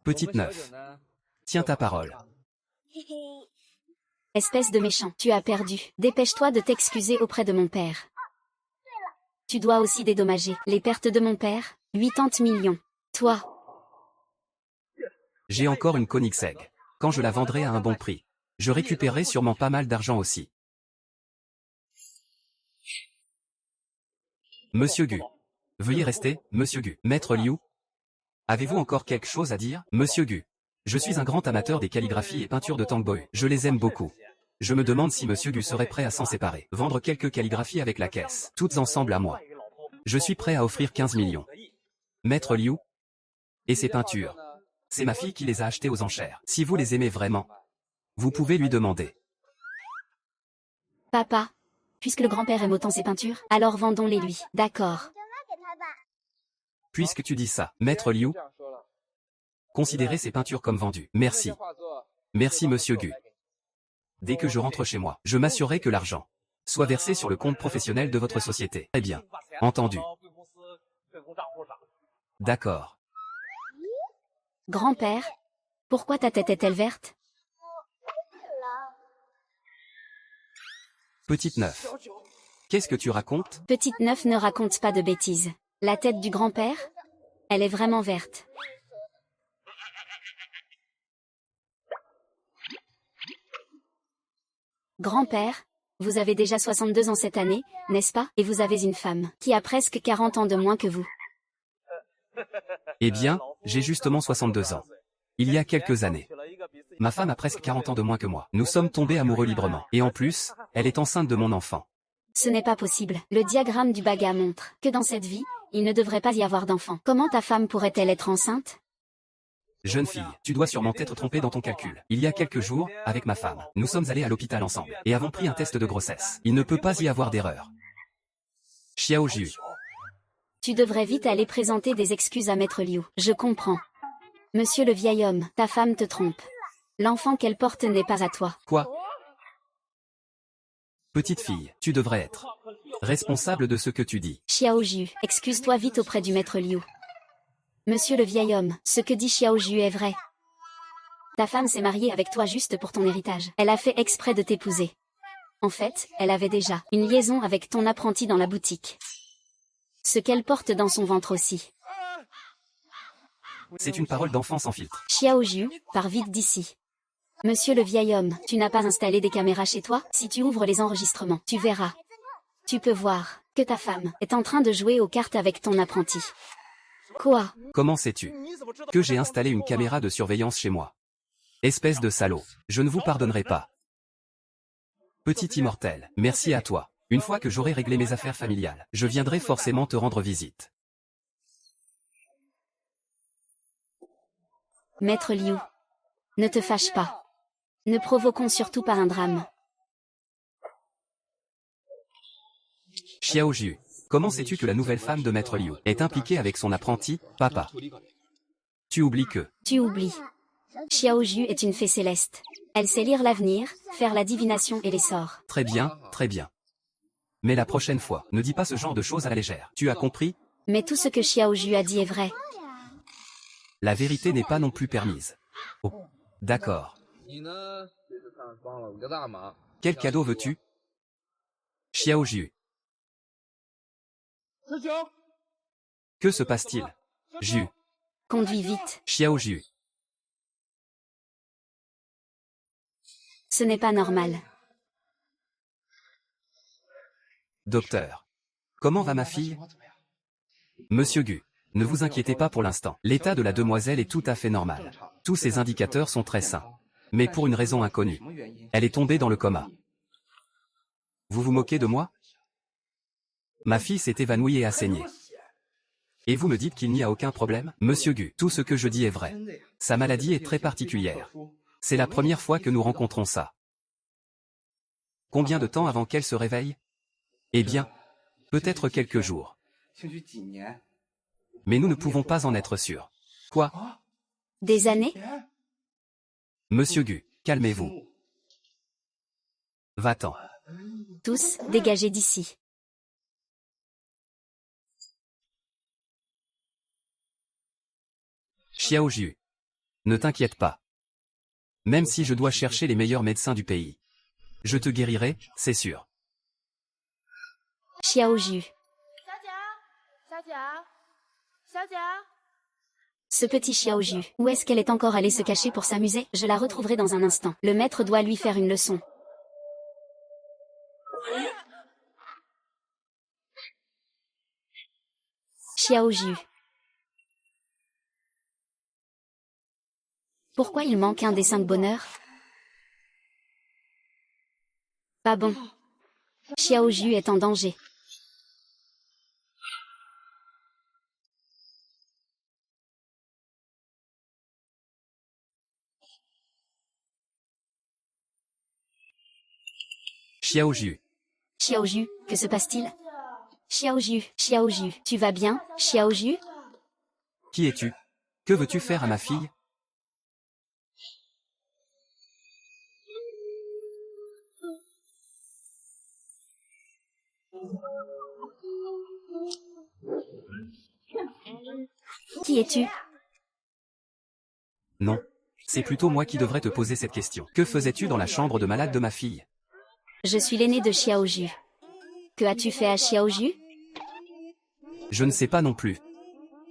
Petite neuf. Tiens ta parole. Espèce de méchant, tu as perdu. Dépêche-toi de t'excuser auprès de mon père. Tu dois aussi dédommager les pertes de mon père, 80 millions. Toi. J'ai encore une Koenigsegg. Quand je la vendrai à un bon prix, je récupérerai sûrement pas mal d'argent aussi. Monsieur Gu. Veuillez rester, Monsieur Gu. Maître Liu. Avez-vous encore quelque chose à dire, Monsieur Gu? Je suis un grand amateur des calligraphies et peintures de Tang Boyu. Je les aime beaucoup. Je me demande si Monsieur Gu serait prêt à s'en séparer. Vendre quelques calligraphies avec la caisse. Toutes ensemble à moi. Je suis prêt à offrir 15 millions. Maître Liu. Et ces peintures. C'est ma fille qui les a achetées aux enchères. Si vous les aimez vraiment, vous pouvez lui demander. Papa. Puisque le grand-père aime autant ses peintures, alors vendons-les lui. D'accord. Puisque tu dis ça, Maître Liu, considérez ces peintures comme vendues. Merci. Merci Monsieur Gu. Dès que je rentre chez moi, je m'assurerai que l'argent soit versé sur le compte professionnel de votre société. Très bien. Entendu. D'accord. Grand-père, pourquoi ta tête est-elle verte? Petite neuf. Qu'est-ce que tu racontes? Petite neuf ne raconte pas de bêtises. La tête du grand-père? Elle est vraiment verte. Grand-père, vous avez déjà 62 ans cette année, n'est-ce pas? Et vous avez une femme qui a presque 40 ans de moins que vous. Eh bien, j'ai justement 62 ans. Il y a quelques années. Ma femme a presque 40 ans de moins que moi. Nous sommes tombés amoureux librement. Et en plus, elle est enceinte de mon enfant. Ce n'est pas possible. Le diagramme du Baga montre que dans cette vie, il ne devrait pas y avoir d'enfant. Comment ta femme pourrait-elle être enceinte? Jeune fille, tu dois sûrement t'être trompée dans ton calcul. Il y a quelques jours, avec ma femme, nous sommes allés à l'hôpital ensemble et avons pris un test de grossesse. Il ne peut pas y avoir d'erreur. Xiao Ju. Tu devrais vite aller présenter des excuses à Maître Liu. Je comprends. Monsieur le vieil homme, ta femme te trompe. L'enfant qu'elle porte n'est pas à toi. Quoi? Petite fille, tu devrais être responsable de ce que tu dis. Xiao Ju, excuse-toi vite auprès du Maître Liu. Monsieur le vieil homme, ce que dit Xiao Ju est vrai. Ta femme s'est mariée avec toi juste pour ton héritage. Elle a fait exprès de t'épouser. En fait, elle avait déjà une liaison avec ton apprenti dans la boutique. Ce qu'elle porte dans son ventre aussi. C'est une parole d'enfant sans filtre. Xiao Ju, pars vite d'ici. Monsieur le vieil homme, tu n'as pas installé des caméras chez toi? Si tu ouvres les enregistrements, tu verras. Tu peux voir que ta femme est en train de jouer aux cartes avec ton apprenti. Quoi? Comment sais-tu que j'ai installé une caméra de surveillance chez moi? Espèce de salaud, je ne vous pardonnerai pas. Petit immortel, merci à toi. Une fois que j'aurai réglé mes affaires familiales, je viendrai forcément te rendre visite. Maître Liu, ne te fâche pas. Ne provoquons surtout pas un drame. Xiao Ju, comment sais-tu que la nouvelle femme de Maître Liu est impliquée avec son apprenti, papa? Tu oublies que... Tu oublies. Xiao Ju est une fée céleste. Elle sait lire l'avenir, faire la divination et les sorts. Très bien, très bien. Mais la prochaine fois, ne dis pas ce genre de choses à la légère. Tu as compris? Mais tout ce que Xiao Ju a dit est vrai. La vérité n'est pas non plus permise. Oh, d'accord. Quel cadeau veux-tu? Xiao Ju. Que se passe-t-il? Ju. Conduis vite. Xiao Ju. Ce n'est pas normal. Docteur. Comment va ma fille? Monsieur Gu. Ne vous inquiétez pas pour l'instant. L'état de la demoiselle est tout à fait normal. Tous ces indicateurs sont très sains. Mais pour une raison inconnue. Elle est tombée dans le coma. Vous vous moquez de moi? Ma fille s'est évanouie et a saigné. Et vous me dites qu'il n'y a aucun problème? Monsieur Gu, tout ce que je dis est vrai. Sa maladie est très particulière. C'est la première fois que nous rencontrons ça. Combien de temps avant qu'elle se réveille? Eh bien, peut-être quelques jours. Mais nous ne pouvons pas en être sûrs. Quoi? Des années? Monsieur Gu, calmez-vous. Va-t'en. Tous, dégagez d'ici. Xiao Ju. Ne t'inquiète pas. Même si je dois chercher les meilleurs médecins du pays. Je te guérirai, c'est sûr. Xiao Ju. Ce petit Xiao Ju, où est-ce qu'elle est encore allée se cacher pour s'amuser? Je la retrouverai dans un instant. Le maître doit lui faire une leçon. Xiao Ju. Pourquoi il manque un des 5 bonheurs? Pas bon. Xiao Ju est en danger. Xiao Ju. Xiao Ju, que se passe-t-il? Xiao Ju, tu vas bien, Xiao Ju? Qui es-tu? Que veux-tu faire à ma fille? Qui es-tu? Non. C'est plutôt moi qui devrais te poser cette question. Que faisais-tu dans la chambre de malade de ma fille? Je suis l'aîné de Xiao Ju. Que as-tu fait à Xiao Ju? Je ne sais pas non plus.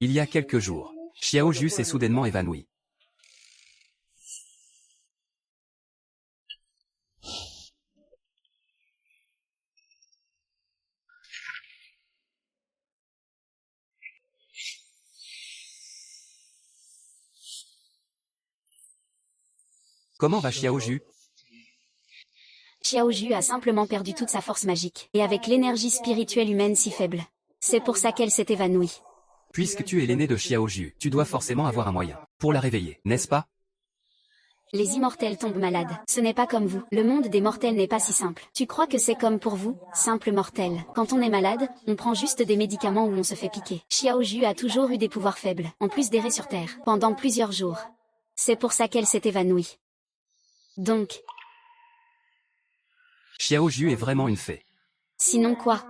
Il y a quelques jours, Xiao Ju s'est soudainement évanoui. Comment va Xiaoju? Xiaoju a simplement perdu toute sa force magique, et avec l'énergie spirituelle humaine si faible. C'est pour ça qu'elle s'est évanouie. Puisque tu es l'aîné de Xiaoju, tu dois forcément avoir un moyen pour la réveiller, n'est-ce pas? Les immortels tombent malades. Ce n'est pas comme vous. Le monde des mortels n'est pas si simple. Tu crois que c'est comme pour vous, simple mortel. Quand on est malade, on prend juste des médicaments ou on se fait piquer. Xiaoju a toujours eu des pouvoirs faibles, en plus d'errer sur Terre, pendant plusieurs jours. C'est pour ça qu'elle s'est évanouie. Donc, Xiaoju est vraiment une fée. sinon quoi?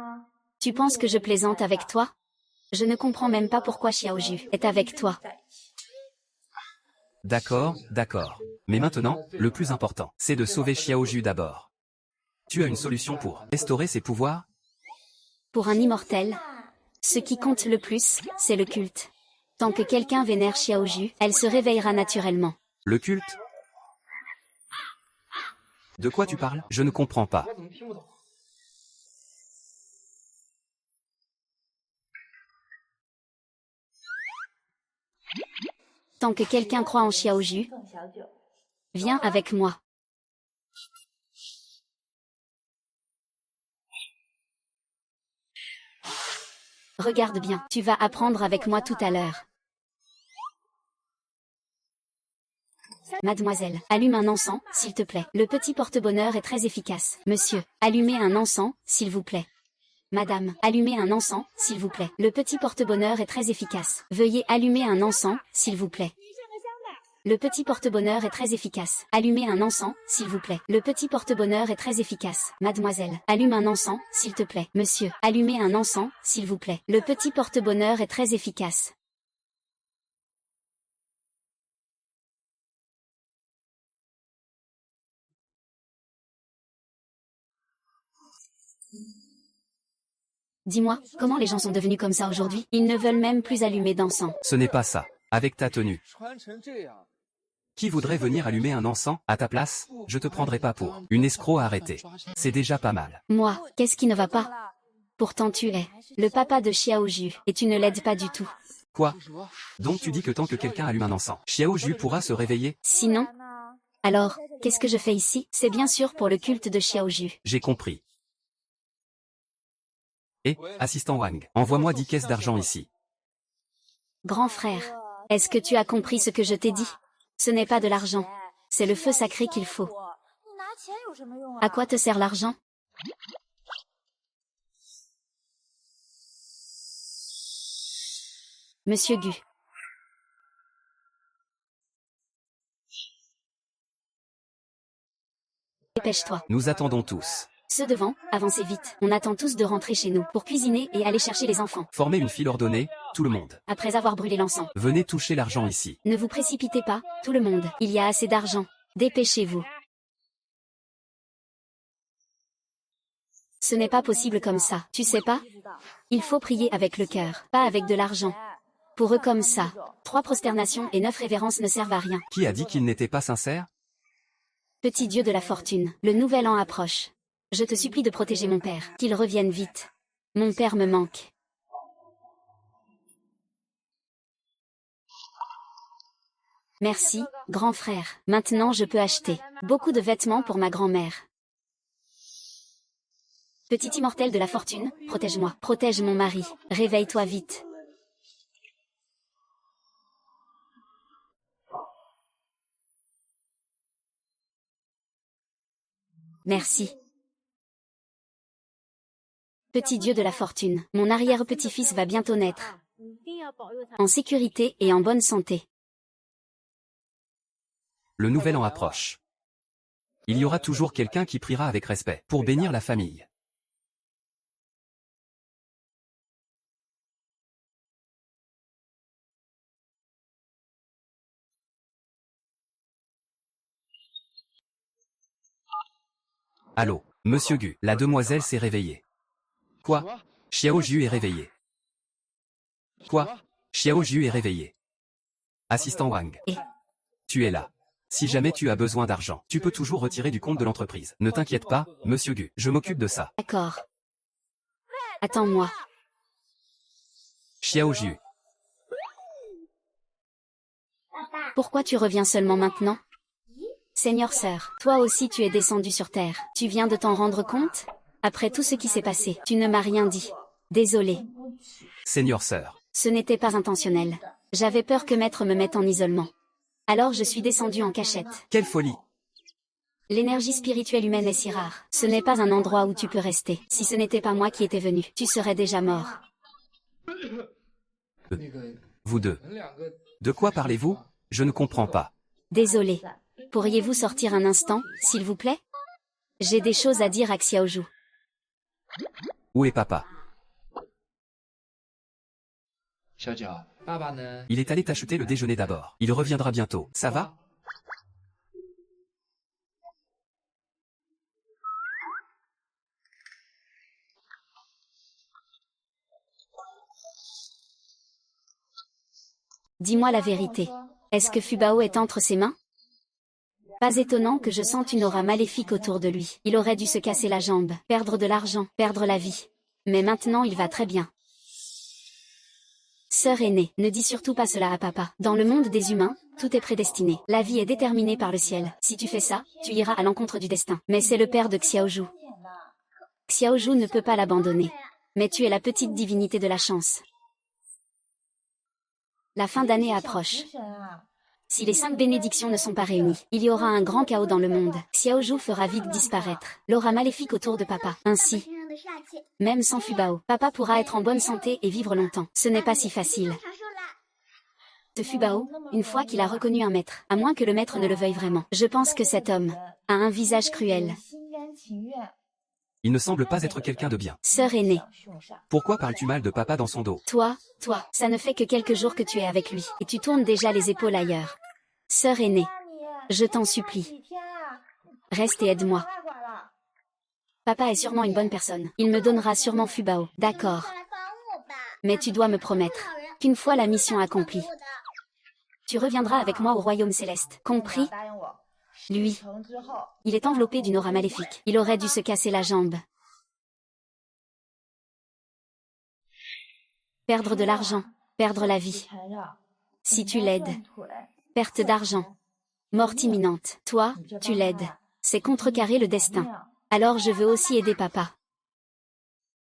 Tu penses que je plaisante avec toi? Je ne comprends même pas pourquoi Xiaoju est avec toi. D'accord, d'accord. Mais maintenant, le plus important, c'est de sauver Xiaoju d'abord. Tu as une solution pour restaurer ses pouvoirs? Pour un immortel, ce qui compte le plus, c'est le culte. Tant que quelqu'un vénère Xiaoju, elle se réveillera naturellement. Le culte? De quoi tu parles? Je ne comprends pas. Tant que quelqu'un croit en Xiaoju, viens avec moi. Regarde bien, tu vas apprendre avec moi tout à l'heure. Mademoiselle, allume un encens, s'il te plaît. Le petit porte-bonheur est très efficace. Monsieur, allumez un encens, s'il vous plaît. Madame, allumez un encens, s'il vous plaît. Le petit porte-bonheur est très efficace. Veuillez allumer un encens, s'il vous plaît. Le petit porte-bonheur est très efficace. Allumez un encens, s'il vous plaît. Le petit porte-bonheur est très efficace. Mademoiselle, allume un encens, s'il te plaît. Monsieur, allumez un encens, s'il vous plaît. Le petit porte-bonheur est très efficace. Dis-moi, comment les gens sont devenus comme ça aujourd'hui? Ils ne veulent même plus allumer d'encens. Ce n'est pas ça. Avec ta tenue. Qui voudrait venir allumer un encens à ta place? Je te prendrai pas pour une escroc à arrêter. C'est déjà pas mal. Moi, qu'est-ce qui ne va pas? Pourtant tu es le papa de Xiaoju, et tu ne l'aides pas du tout. Quoi? Donc tu dis que tant que quelqu'un allume un encens, Xiaoju pourra se réveiller? Sinon? Alors, qu'est-ce que je fais ici? C'est bien sûr pour le culte de Xiaoju. J'ai compris. Et, assistant Wang, envoie-moi 10 caisses d'argent ici. Grand frère, est-ce que tu as compris ce que je t'ai dit? Ce n'est pas de l'argent. C'est le feu sacré qu'il faut. À quoi te sert l'argent? Monsieur Gu. Dépêche-toi. Nous attendons tous. Ceux devant, avancez vite. On attend tous de rentrer chez nous pour cuisiner et aller chercher les enfants. Formez une file ordonnée, tout le monde. Après avoir brûlé l'encens. Venez toucher l'argent ici. Ne vous précipitez pas, tout le monde. Il y a assez d'argent. Dépêchez-vous. Ce n'est pas possible comme ça, tu sais pas? Il faut prier avec le cœur, pas avec de l'argent. Pour eux comme ça, 3 prosternations et 9 révérences ne servent à rien. Qui a dit qu'il n'était pas sincère? Petit dieu de la fortune, le nouvel an approche. Je te supplie de protéger mon père, qu'il revienne vite. Mon père me manque. Merci, grand frère. Maintenant je peux acheter beaucoup de vêtements pour ma grand-mère. Petit immortel de la fortune, protège-moi, protège mon mari. Réveille-toi vite. Merci. Petit dieu de la fortune, mon arrière-petit-fils va bientôt naître. En sécurité et en bonne santé. Le nouvel an approche. Il y aura toujours quelqu'un qui priera avec respect pour bénir la famille. Allô, Monsieur Gu, la demoiselle s'est réveillée. Quoi? Xiaoju est réveillé. Quoi? Xiaoju est réveillé. Assistant Wang. Tu es là. Si jamais tu as besoin d'argent, tu peux toujours retirer du compte de l'entreprise. Ne t'inquiète pas, Monsieur Gu, je m'occupe de ça. D'accord. Attends-moi. Xiaoju. Pourquoi tu reviens seulement maintenant? Seigneur sœur, toi aussi tu es descendu sur terre. Tu viens de t'en rendre compte? Après tout ce qui s'est passé, tu ne m'as rien dit. Désolé. Seigneur sœur. Ce n'était pas intentionnel. J'avais peur que maître me mette en isolement. Alors je suis descendu en cachette. Quelle folie! L'énergie spirituelle humaine est si rare. Ce n'est pas un endroit où tu peux rester. Si ce n'était pas moi qui étais venu, tu serais déjà mort. Vous deux. De quoi parlez-vous? Je ne comprends pas. Désolé. Pourriez-vous sortir un instant, s'il vous plaît? J'ai des choses à dire à Xiaozhu. Où est papa? Il est allé t'acheter le déjeuner d'abord. Il reviendra bientôt. Ça va? Dis-moi la vérité. Est-ce que Fubao est entre ses mains? Pas étonnant que je sente une aura maléfique autour de lui. Il aurait dû se casser la jambe, perdre de l'argent, perdre la vie. Mais maintenant il va très bien. Sœur aînée, ne dis surtout pas cela à papa. Dans le monde des humains, tout est prédestiné. La vie est déterminée par le ciel. Si tu fais ça, tu iras à l'encontre du destin. Mais c'est le père de Xiaozhu. Xiaozhu ne peut pas l'abandonner. Mais tu es la petite divinité de la chance. La fin d'année approche. Si les 5 bénédictions ne sont pas réunies, il y aura un grand chaos dans le monde. Xiaozhu fera vite disparaître l'aura maléfique autour de papa. Ainsi, même sans Fubao, papa pourra être en bonne santé et vivre longtemps. Ce n'est pas si facile. Ce Fubao, une fois qu'il a reconnu un maître, à moins que le maître ne le veuille vraiment. Je pense que cet homme a un visage cruel. Il ne semble pas être quelqu'un de bien. Sœur aînée. Pourquoi parles-tu mal de papa dans son dos? Toi, ça ne fait que quelques jours que tu es avec lui, et tu tournes déjà les épaules ailleurs. Sœur aînée, je t'en supplie. Reste et aide-moi. Papa est sûrement une bonne personne. Il me donnera sûrement Fubao. D'accord. Mais tu dois me promettre qu'une fois la mission accomplie, tu reviendras avec moi au royaume céleste. Compris? Lui, il est enveloppé d'une aura maléfique. Il aurait dû se casser la jambe. Perdre de l'argent, perdre la vie. Si tu l'aides, perte d'argent, mort imminente. Toi, tu l'aides. C'est contrecarrer le destin. Alors je veux aussi aider papa.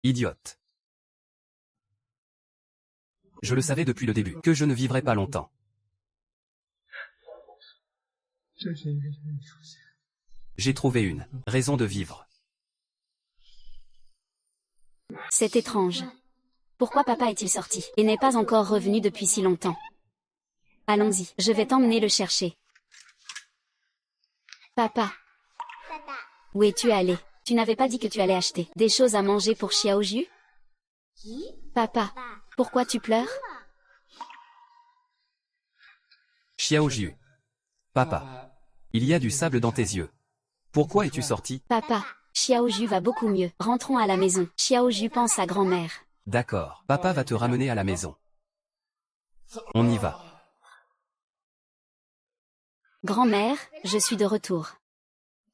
Idiote. Je le savais depuis le début, que je ne vivrais pas longtemps. J'ai trouvé une raison de vivre. C'est étrange. Pourquoi papa est-il sorti et n'est pas encore revenu depuis si longtemps? Allons-y, je vais t'emmener le chercher. Papa. Où es-tu allé? Tu n'avais pas dit que tu allais acheter des choses à manger pour Xiaozhu? Papa, pourquoi tu pleures? Xiaozhu. Papa. Il y a du sable dans tes yeux. Pourquoi es-tu sorti? Papa, Xiaozhu va beaucoup mieux. Rentrons à la maison. Xiaozhu pense à grand-mère. D'accord, papa va te ramener à la maison. On y va. Grand-mère, je suis de retour.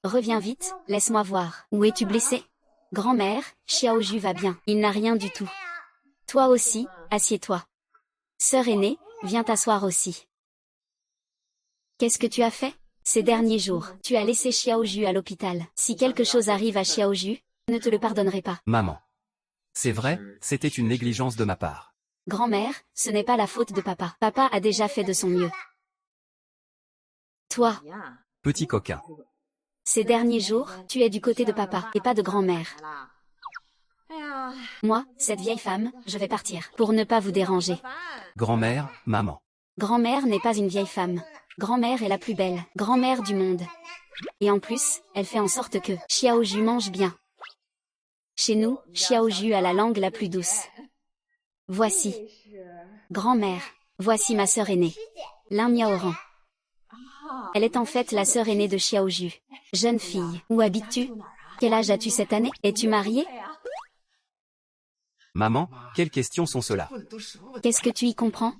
Reviens vite, laisse-moi voir. Où es-tu blessé? Grand-mère, Xiaozhu va bien. Il n'a rien du tout. Toi aussi, assieds-toi. Sœur aînée, viens t'asseoir aussi. Qu'est-ce que tu as fait? Ces derniers jours, tu as laissé Xiaozhu à l'hôpital. Si quelque chose arrive à Xiaozhu, je ne te le pardonnerai pas. Maman. C'est vrai, c'était une négligence de ma part. Grand-mère, ce n'est pas la faute de papa. Papa a déjà fait de son mieux. Toi, Petit coquin. ces derniers jours, tu es du côté de papa et pas de grand-mère. Moi, cette vieille femme, je vais partir pour ne pas vous déranger. Grand-mère, maman. Grand-mère n'est pas une vieille femme. Grand-mère est la plus belle, grand-mère du monde. Et en plus, elle fait en sorte que Xiaozhu mange bien. Chez nous, Xiaozhu a la langue la plus douce. Voici. Grand-mère, voici ma sœur aînée. Lin Miaoran. Elle est en fait la sœur aînée de Xiaozhu. Jeune fille, où habites-tu? Quel âge as-tu cette année? Es-tu mariée? Maman, quelles questions sont ceux-là? Qu'est-ce que tu y comprends?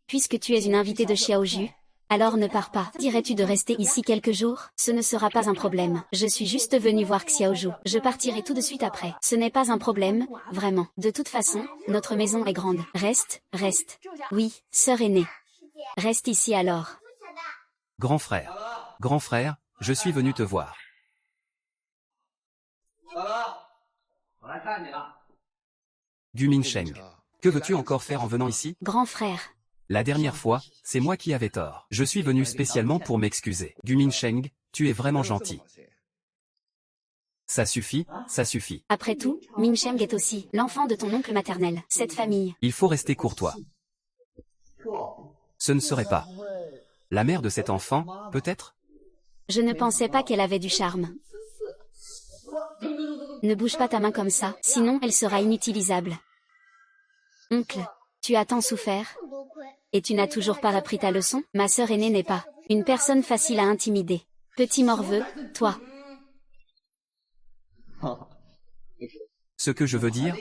Puisque tu es une invitée de Xiaozhu, alors ne pars pas. Dirais-tu de rester ici quelques jours? Ce ne sera pas un problème. Je suis juste venue voir Xiaozhu. Je partirai tout de suite après. Ce n'est pas un problème, vraiment. De toute façon, notre maison est grande. Reste, reste. Oui, sœur aînée. Reste ici alors. Grand frère. Grand frère, je suis venu te voir. Gu Minsheng, que veux-tu encore faire en venant ici? Grand frère. La dernière fois, c'est moi qui avais tort. Je suis venu spécialement pour m'excuser. Gu Minsheng, tu es vraiment gentil. Ça suffit, ça suffit. Après tout, Minsheng est aussi l'enfant de ton oncle maternel. Cette famille. Il faut rester courtois. Ce ne serait pas la mère de cet enfant, peut-être? Je ne pensais pas qu'elle avait du charme. Ne bouge pas ta main comme ça, sinon elle sera inutilisable. Oncle, tu as tant souffert. Et tu n'as toujours pas appris ta leçon? Ma sœur aînée n'est pas une personne facile à intimider. Petit morveux, toi. Ce que je veux dire,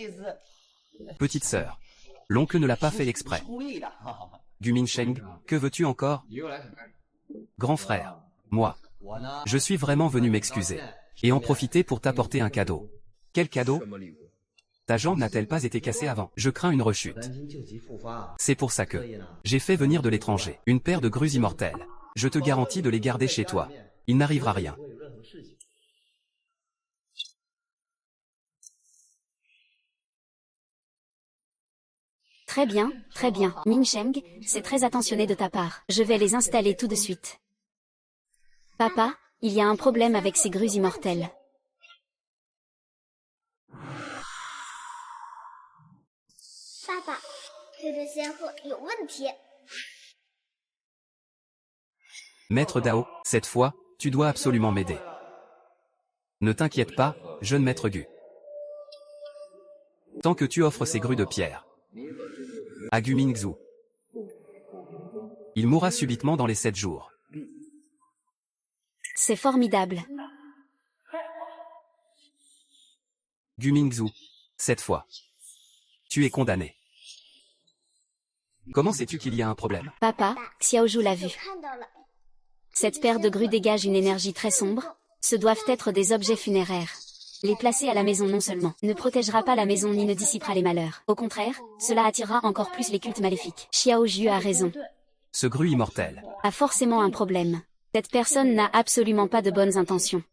petite sœur, l'oncle ne l'a pas fait exprès. Gu Minsheng, que veux-tu encore? Grand frère, moi, je suis vraiment venu m'excuser. Et en profiter pour t'apporter un cadeau. Quel cadeau? Ta jambe n'a-t-elle pas été cassée avant? Je crains une rechute. C'est pour ça que j'ai fait venir de l'étranger une paire de grues immortelles. Je te garantis de les garder chez toi. Il n'arrivera rien. Très bien, Minsheng, c'est très attentionné de ta part. Je vais les installer tout de suite. Papa, il y a un problème avec ces grues immortelles. Maître Dao, cette fois, tu dois absolument m'aider. Ne t'inquiète pas, jeune maître Gu. Tant que tu offres ces grues de pierre à Gu Mingzhu, il mourra subitement dans les 7 jours. C'est formidable. Gu Mingzhu, cette fois, tu es condamné. Comment sais-tu qu'il y a un problème? Papa, Xiaozhu l'a vu. Cette paire de grues dégage une énergie très sombre. Ce doivent être des objets funéraires. Les placer à la maison non seulement ne protégera pas la maison ni ne dissipera les malheurs. Au contraire, cela attirera encore plus les cultes maléfiques. Xiaozhu a raison. Ce grue immortel A forcément un problème. Cette personne n'a absolument pas de bonnes intentions.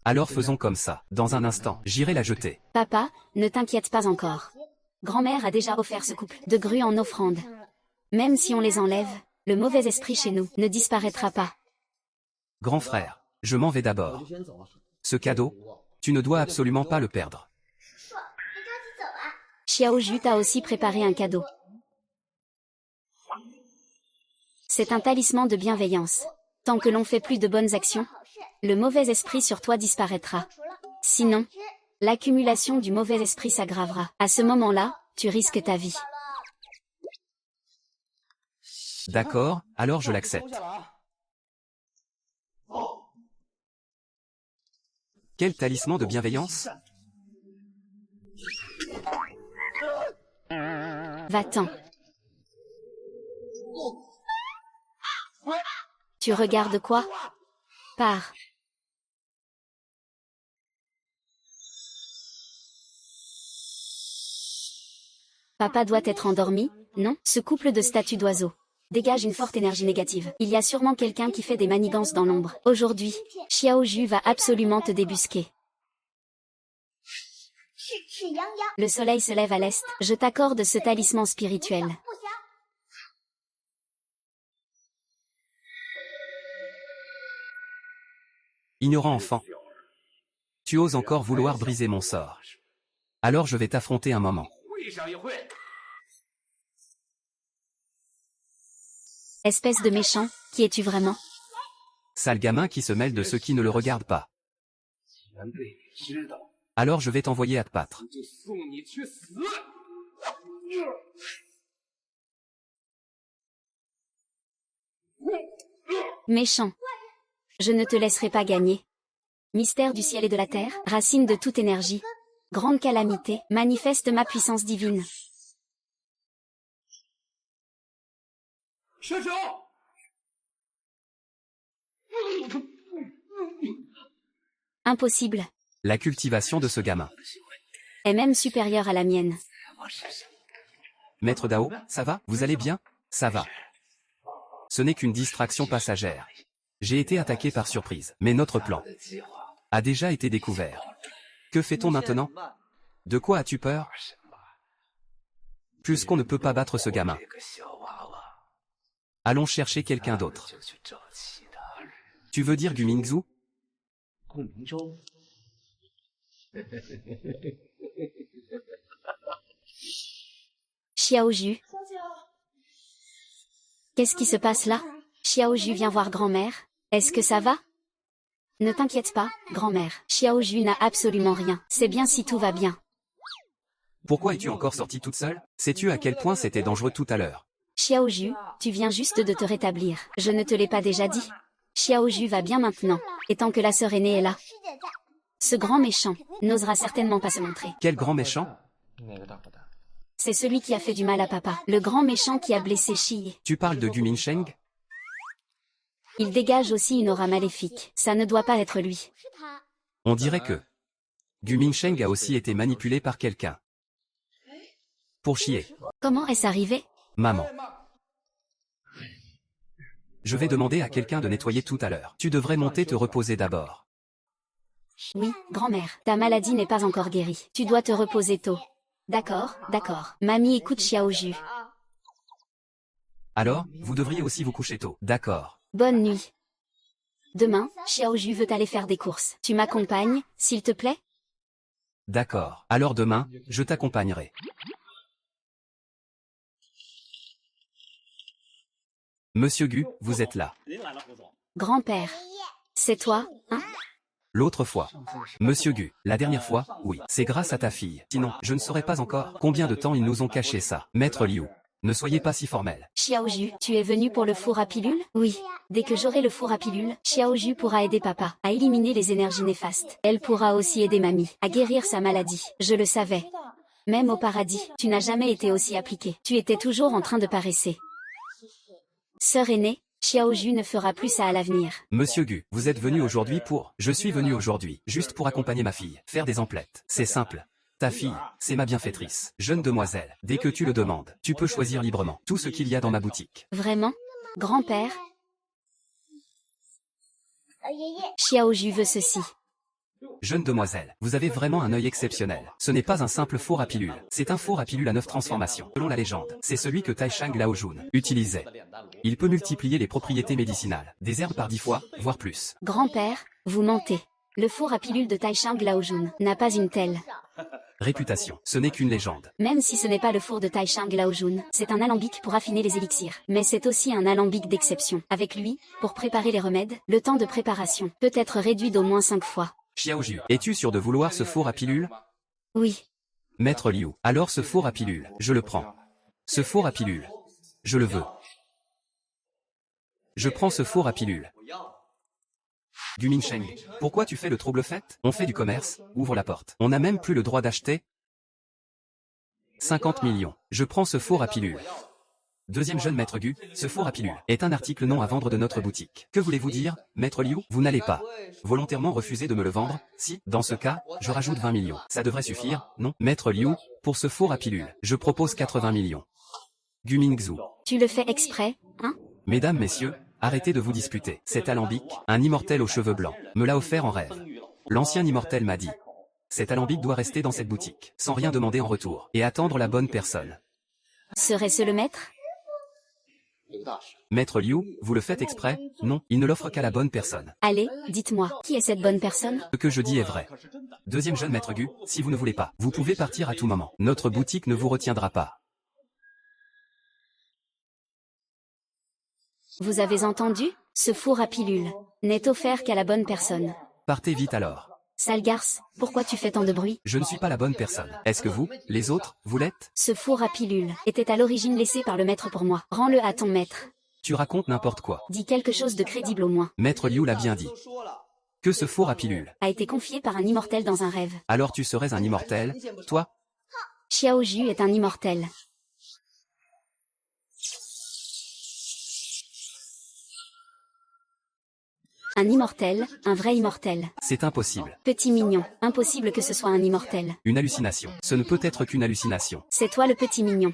Alors faisons comme ça. Dans un instant, j'irai la jeter. Papa, ne t'inquiète pas encore. Grand-mère a déjà offert ce couple de grues en offrande. Même si on les enlève, le mauvais esprit chez nous ne disparaîtra pas. Grand frère, je m'en vais d'abord. Ce cadeau, tu ne dois absolument pas le perdre. Xiaozhu t'a aussi préparé un cadeau. C'est un talisman de bienveillance. Tant que l'on fait plus de bonnes actions, le mauvais esprit sur toi disparaîtra. Sinon, l'accumulation du mauvais esprit s'aggravera. À ce moment-là, tu risques ta vie. D'accord, alors je l'accepte. Quel talisman de bienveillance? Va-t'en. Tu regardes quoi? Pars. Papa doit être endormi, non? Ce couple de statues d'oiseaux dégage une forte énergie négative. Il y a sûrement quelqu'un qui fait des manigances dans l'ombre. Aujourd'hui, Xiaozhu va absolument te débusquer. Le soleil se lève à l'est. Je t'accorde ce talisman spirituel. Ignorant enfant. Tu oses encore vouloir briser mon sort. Alors je vais t'affronter un moment. Espèce de méchant, qui es-tu vraiment? Sale gamin qui se mêle de ceux qui ne le regardent pas. Alors je vais t'envoyer à te battre. Méchant. Je ne te laisserai pas gagner. Mystère du ciel et de la terre, racine de toute énergie. Grande calamité, manifeste ma puissance divine. Impossible. La cultivation de ce gamin. Est même supérieure à la mienne. Maître Dao, ça va? Vous allez bien? Ça va. Ce n'est qu'une distraction passagère. J'ai été attaqué par surprise, mais notre plan a déjà été découvert. Que fait-on maintenant? De quoi as-tu peur? Puisqu'on ne peut pas battre ce gamin, allons chercher quelqu'un d'autre. Tu veux dire Gu Mingzhu? Xiaoju. Qu'est-ce qui se passe là? Xiaoju vient voir grand-mère. Est-ce que ça va? Ne t'inquiète pas, grand-mère. Xiaoju n'a absolument rien. C'est bien si tout va bien. Pourquoi es-tu encore sortie toute seule? Sais-tu à quel point c'était dangereux tout à l'heure? Xiaoju, tu viens juste de te rétablir. Je ne te l'ai pas déjà dit. Xiaoju va bien maintenant, et tant que la sœur aînée est là. Ce grand méchant n'osera certainement pas se montrer. Quel grand méchant? C'est celui qui a fait du mal à papa. Le grand méchant qui a blessé Shi. Tu parles de Gu Minsheng? Il dégage aussi une aura maléfique. Ça ne doit pas être lui. On dirait que Gu Minsheng a aussi été manipulé par quelqu'un. Pour chier. Comment est-ce arrivé? Maman. Je vais demander à quelqu'un de nettoyer tout à l'heure. Tu devrais monter te reposer d'abord. Oui, grand-mère. Ta maladie n'est pas encore guérie. Tu dois te reposer tôt. D'accord, d'accord. Mamie écoute Xiaoju. Alors, vous devriez aussi vous coucher tôt. D'accord. Bonne nuit. Demain, Xiaoju veut aller faire des courses. Tu m'accompagnes, s'il te plaît? D'accord. Alors demain, je t'accompagnerai. Monsieur Gu, vous êtes là. Grand-père. C'est toi, hein? L'autre fois. Monsieur Gu, la dernière fois, oui. C'est grâce à ta fille. Sinon, je ne saurais pas encore combien de temps ils nous ont caché ça. Maître Liu. Ne soyez pas si formel. Xiaoju, tu es venu pour le four à pilule? Oui. Dès que j'aurai le four à pilule, Xiaoju pourra aider papa à éliminer les énergies néfastes. Elle pourra aussi aider mamie à guérir sa maladie. Je le savais. Même au paradis, tu n'as jamais été aussi appliqué. Tu étais toujours en train de paresser. Sœur aînée, Xiaoju ne fera plus ça à l'avenir. Monsieur Gu, vous êtes venu aujourd'hui pour... Je suis venu aujourd'hui, juste pour accompagner ma fille, faire des emplettes. C'est simple. Ta fille, c'est ma bienfaitrice. Jeune demoiselle, dès que tu le demandes, tu peux choisir librement tout ce qu'il y a dans ma boutique. Vraiment? Grand-père? Xiaoju veut ceci. Jeune demoiselle, vous avez vraiment un œil exceptionnel. Ce n'est pas un simple four à pilule, c'est un four à pilule à 9 transformations. Selon la légende, c'est celui que Taishang Laojun utilisait. Il peut multiplier les propriétés médicinales, des herbes par 10 fois, voire plus. Grand-père, vous mentez. Le four à pilule de Taishang Laojun n'a pas une telle réputation. Ce n'est qu'une légende. Même si ce n'est pas le four de Taishang Laojun, c'est un alambic pour affiner les élixirs. Mais c'est aussi un alambic d'exception. Avec lui, pour préparer les remèdes, le temps de préparation peut être réduit d'au moins 5 fois. Xiaoju, es-tu sûr de vouloir ce four à pilule? Oui. Maître Liu, alors ce four à pilule, je le prends. Ce four à pilule, je le veux. Je prends ce four à pilule. Gu Minsheng, pourquoi tu fais le trouble fait? On fait du commerce, ouvre la porte. On n'a même plus le droit d'acheter 50 millions. Je prends ce four à pilule. Deuxième jeune maître Gu, ce four à pilule est un article non à vendre de notre boutique. Que voulez-vous dire, maître Liu? Vous n'allez pas volontairement refuser de me le vendre? Si, dans ce cas, je rajoute 20 millions. Ça devrait suffire, non? Maître Liu, pour ce four à pilule, je propose 80 millions. Gu Mingzhu. Tu le fais exprès, hein? Mesdames, messieurs, arrêtez de vous disputer. Cet alambic, un immortel aux cheveux blancs, me l'a offert en rêve. L'ancien immortel m'a dit: cet alambic doit rester dans cette boutique, sans rien demander en retour, et attendre la bonne personne. Serait-ce le maître? Maître Liu, vous le faites exprès? Non, il ne l'offre qu'à la bonne personne. Allez, dites-moi, qui est cette bonne personne? Ce que je dis est vrai. Deuxième jeune maître Gu, si vous ne voulez pas, vous pouvez partir à tout moment. Notre boutique ne vous retiendra pas. Vous avez entendu? Ce four à pilule n'est offert qu'à la bonne personne. Partez vite alors. Sale garce, pourquoi tu fais tant de bruit? Je ne suis pas la bonne personne. Est-ce que vous, les autres, vous l'êtes? Ce four à pilule était à l'origine laissé par le maître pour moi. Rends-le à ton maître. Tu racontes n'importe quoi. Dis quelque chose de crédible au moins. Maître Liu l'a bien dit. Que ce four à pilule A été confié par un immortel dans un rêve. Alors tu serais un immortel, toi? Xiaoju est un immortel. Un immortel, un vrai immortel. C'est impossible. Petit mignon, impossible que ce soit un immortel. Une hallucination. Ce ne peut être qu'une hallucination. C'est toi le petit mignon.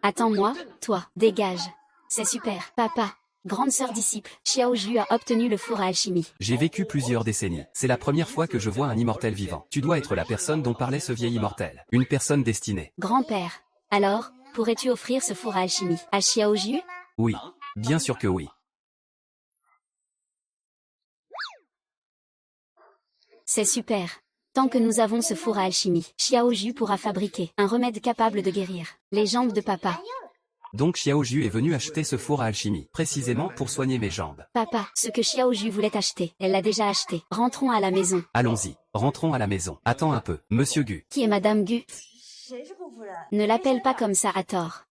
Attends-moi, toi, dégage. C'est super, papa. Grande sœur disciple, Xiao Ju a obtenu le four à alchimie. J'ai vécu plusieurs décennies. C'est la première fois que je vois un immortel vivant. Tu dois être la personne dont parlait ce vieil immortel. Une personne destinée. Grand-père. Alors, pourrais-tu offrir ce four à alchimie à Xiao Ju? Oui. Bien sûr que oui. C'est super. Tant que nous avons ce four à alchimie, Xiao Ju pourra fabriquer un remède capable de guérir les jambes de papa. Donc Xiao Ju est venu acheter ce four à alchimie, précisément pour soigner mes jambes. Papa, ce que Xiao Ju voulait acheter, elle l'a déjà acheté. Rentrons à la maison. Allons-y, rentrons à la maison. Attends un peu, Monsieur Gu. Qui est Madame Gu? Ne l'appelle pas comme ça à tort.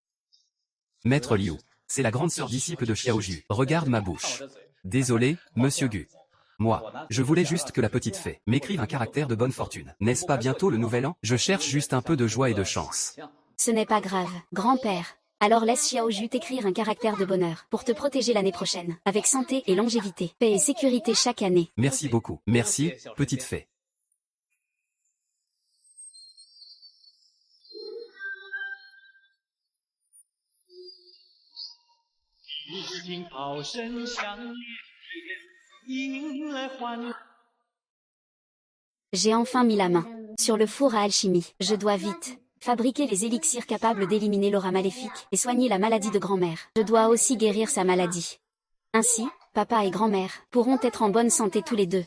Maître Liu, c'est la grande sœur disciple de Xiao Ju. Regarde ma bouche. Désolé, Monsieur Gu. Moi, je voulais juste que la petite fée m'écrive un caractère de bonne fortune. N'est-ce pas bientôt le nouvel an? Je cherche juste un peu de joie et de chance. Ce n'est pas grave, grand-père. Alors laisse Xiao Ju t'écrire un caractère de bonheur pour te protéger l'année prochaine, avec santé et longévité, paix et sécurité chaque année. Merci beaucoup. Merci, petite fée. J'ai enfin mis la main sur le four à alchimie. Je dois vite fabriquer les élixirs capables d'éliminer l'aura maléfique et soigner la maladie de grand-mère. Je dois aussi guérir sa maladie. Ainsi, papa et grand-mère pourront être en bonne santé tous les deux.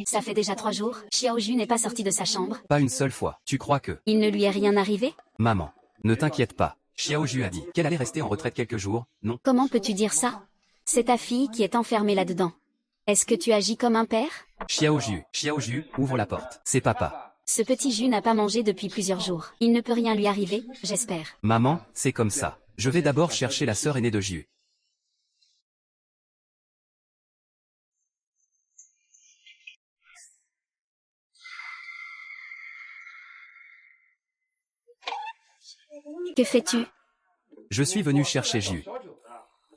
Ça fait déjà 3 jours, Xiao Ju n'est pas sorti de sa chambre. Pas une seule fois. Tu crois que... Il ne lui est rien arrivé? Maman, ne t'inquiète pas. Xiao Ju a dit qu'elle allait rester en retraite quelques jours, non? Comment peux-tu dire ça? C'est ta fille qui est enfermée là-dedans. Est-ce que tu agis comme un père? Xiao Ju, ouvre la porte. C'est papa. Ce petit Ju n'a pas mangé depuis plusieurs jours. Il ne peut rien lui arriver, j'espère. Maman, c'est comme ça. Je vais d'abord chercher la sœur aînée de Ju. Que fais-tu? Je suis venu chercher Ju.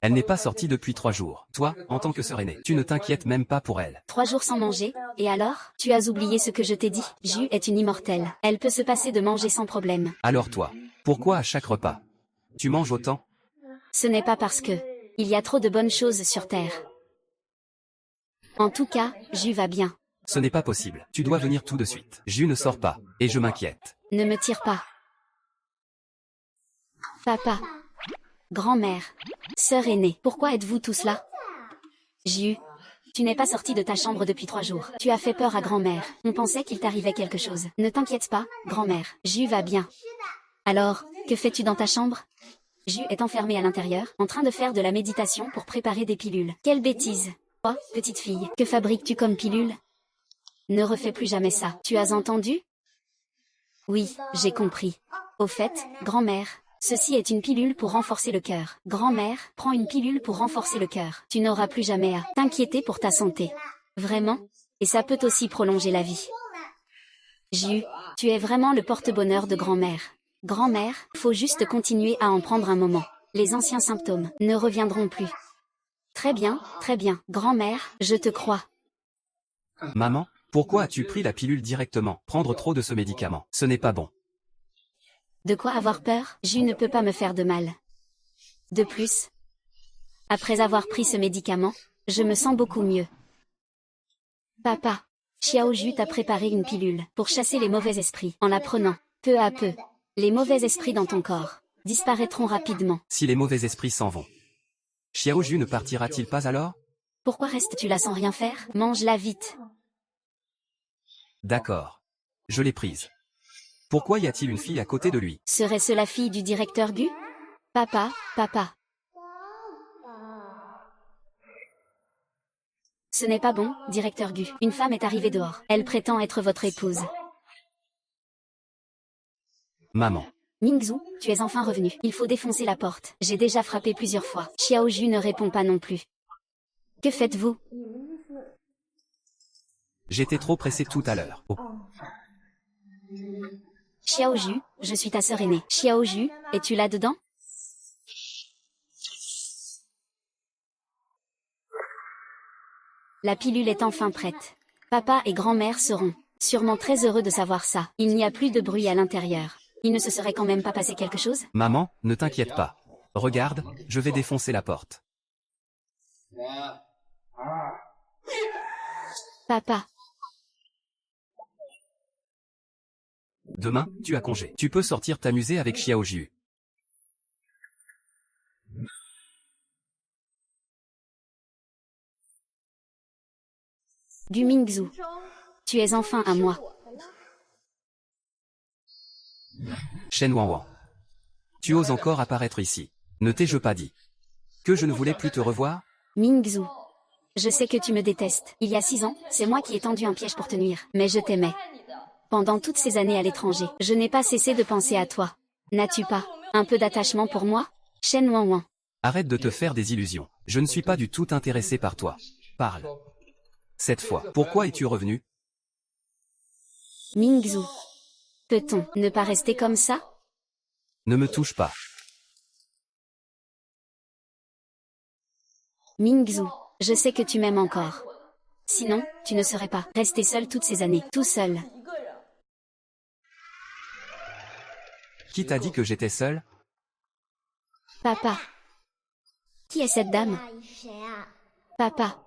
Elle n'est pas sortie depuis 3 jours. Toi, en tant que sœur aînée, tu ne t'inquiètes même pas pour elle. 3 jours sans manger, et alors? Tu as oublié ce que je t'ai dit. Ju est une immortelle. Elle peut se passer de manger sans problème. Alors toi, pourquoi à chaque repas tu manges autant? Ce n'est pas parce que il y a trop de bonnes choses sur Terre. En tout cas, Ju va bien. Ce n'est pas possible. Tu dois venir tout de suite. Ju ne sort pas, et je m'inquiète. Ne me tire pas. Papa, grand-mère, sœur aînée, pourquoi êtes-vous tous là? Ju, tu n'es pas sorti de ta chambre depuis 3 jours. Tu as fait peur à grand-mère. On pensait qu'il t'arrivait quelque chose. Ne t'inquiète pas, grand-mère. Ju va bien. Alors, que fais-tu dans ta chambre? Ju est enfermée à l'intérieur, en train de faire de la méditation pour préparer des pilules. Quelle bêtise! Toi, petite fille, que fabriques-tu comme pilule? Ne refais plus jamais ça. Tu as entendu? Oui, j'ai compris. Au fait, grand-mère, ceci est une pilule pour renforcer le cœur. Grand-mère, prends une pilule pour renforcer le cœur. Tu n'auras plus jamais à t'inquiéter pour ta santé. Vraiment? Et ça peut aussi prolonger la vie. Ju, tu es vraiment le porte-bonheur de grand-mère. Grand-mère, faut juste continuer à en prendre un moment. Les anciens symptômes ne reviendront plus. Très bien, grand-mère, je te crois. Maman, pourquoi as-tu pris la pilule directement? Prendre trop de ce médicament, ce n'est pas bon. De quoi avoir peur? Ju ne peut pas me faire de mal. De plus, après avoir pris ce médicament, je me sens beaucoup mieux. Papa, Xiao Ju t'a préparé une pilule pour chasser les mauvais esprits. En la prenant, peu à peu, les mauvais esprits dans ton corps disparaîtront rapidement. Si les mauvais esprits s'en vont, Xiao Ju ne partira-t-il pas alors? Pourquoi restes-tu là sans rien faire? Mange-la vite. D'accord. Je l'ai prise. Pourquoi y a-t-il une fille à côté de lui? Serait-ce la fille du directeur Gu? Papa. Ce n'est pas bon, directeur Gu. Une femme est arrivée dehors. Elle prétend être votre épouse. Maman. Mingzhu, tu es enfin revenu. Il faut défoncer la porte. J'ai déjà frappé plusieurs fois. Xiao Ju ne répond pas non plus. Que faites-vous? J'étais trop pressé tout à l'heure. Oh. Xiaoju, je suis ta sœur aînée. Xiaoju, es-tu là-dedans? La pilule est enfin prête. Papa et grand-mère seront sûrement très heureux de savoir ça. Il n'y a plus de bruit à l'intérieur. Il ne se serait quand même pas passé quelque chose? Maman, ne t'inquiète pas. Regarde, je vais défoncer la porte. Papa, Demain, tu as congé. Tu peux sortir t'amuser avec Xiaoju. Gu Mingzhu, tu es enfin à moi. Shen Wanwan. Tu oses encore apparaître ici. Ne t'ai-je pas dit que je ne voulais plus te revoir? Mingzhu, je sais que tu me détestes. Il y a 6 ans, c'est moi qui ai tendu un piège pour te nuire. Mais je t'aimais. Pendant toutes ces années à l'étranger, je n'ai pas cessé de penser à toi. N'as-tu pas un peu d'attachement pour moi? Shen Wanwan. Arrête de te faire des illusions. Je ne suis pas du tout intéressé par toi. Parle. Cette fois, pourquoi es-tu revenu? Mingzhu. Peut-on ne pas rester comme ça? Ne me touche pas. Mingzhu, je sais que tu m'aimes encore. Sinon, tu ne serais pas resté seul toutes ces années, tout seul. Qui t'a dit que j'étais seul? Papa. Qui est cette dame? Papa.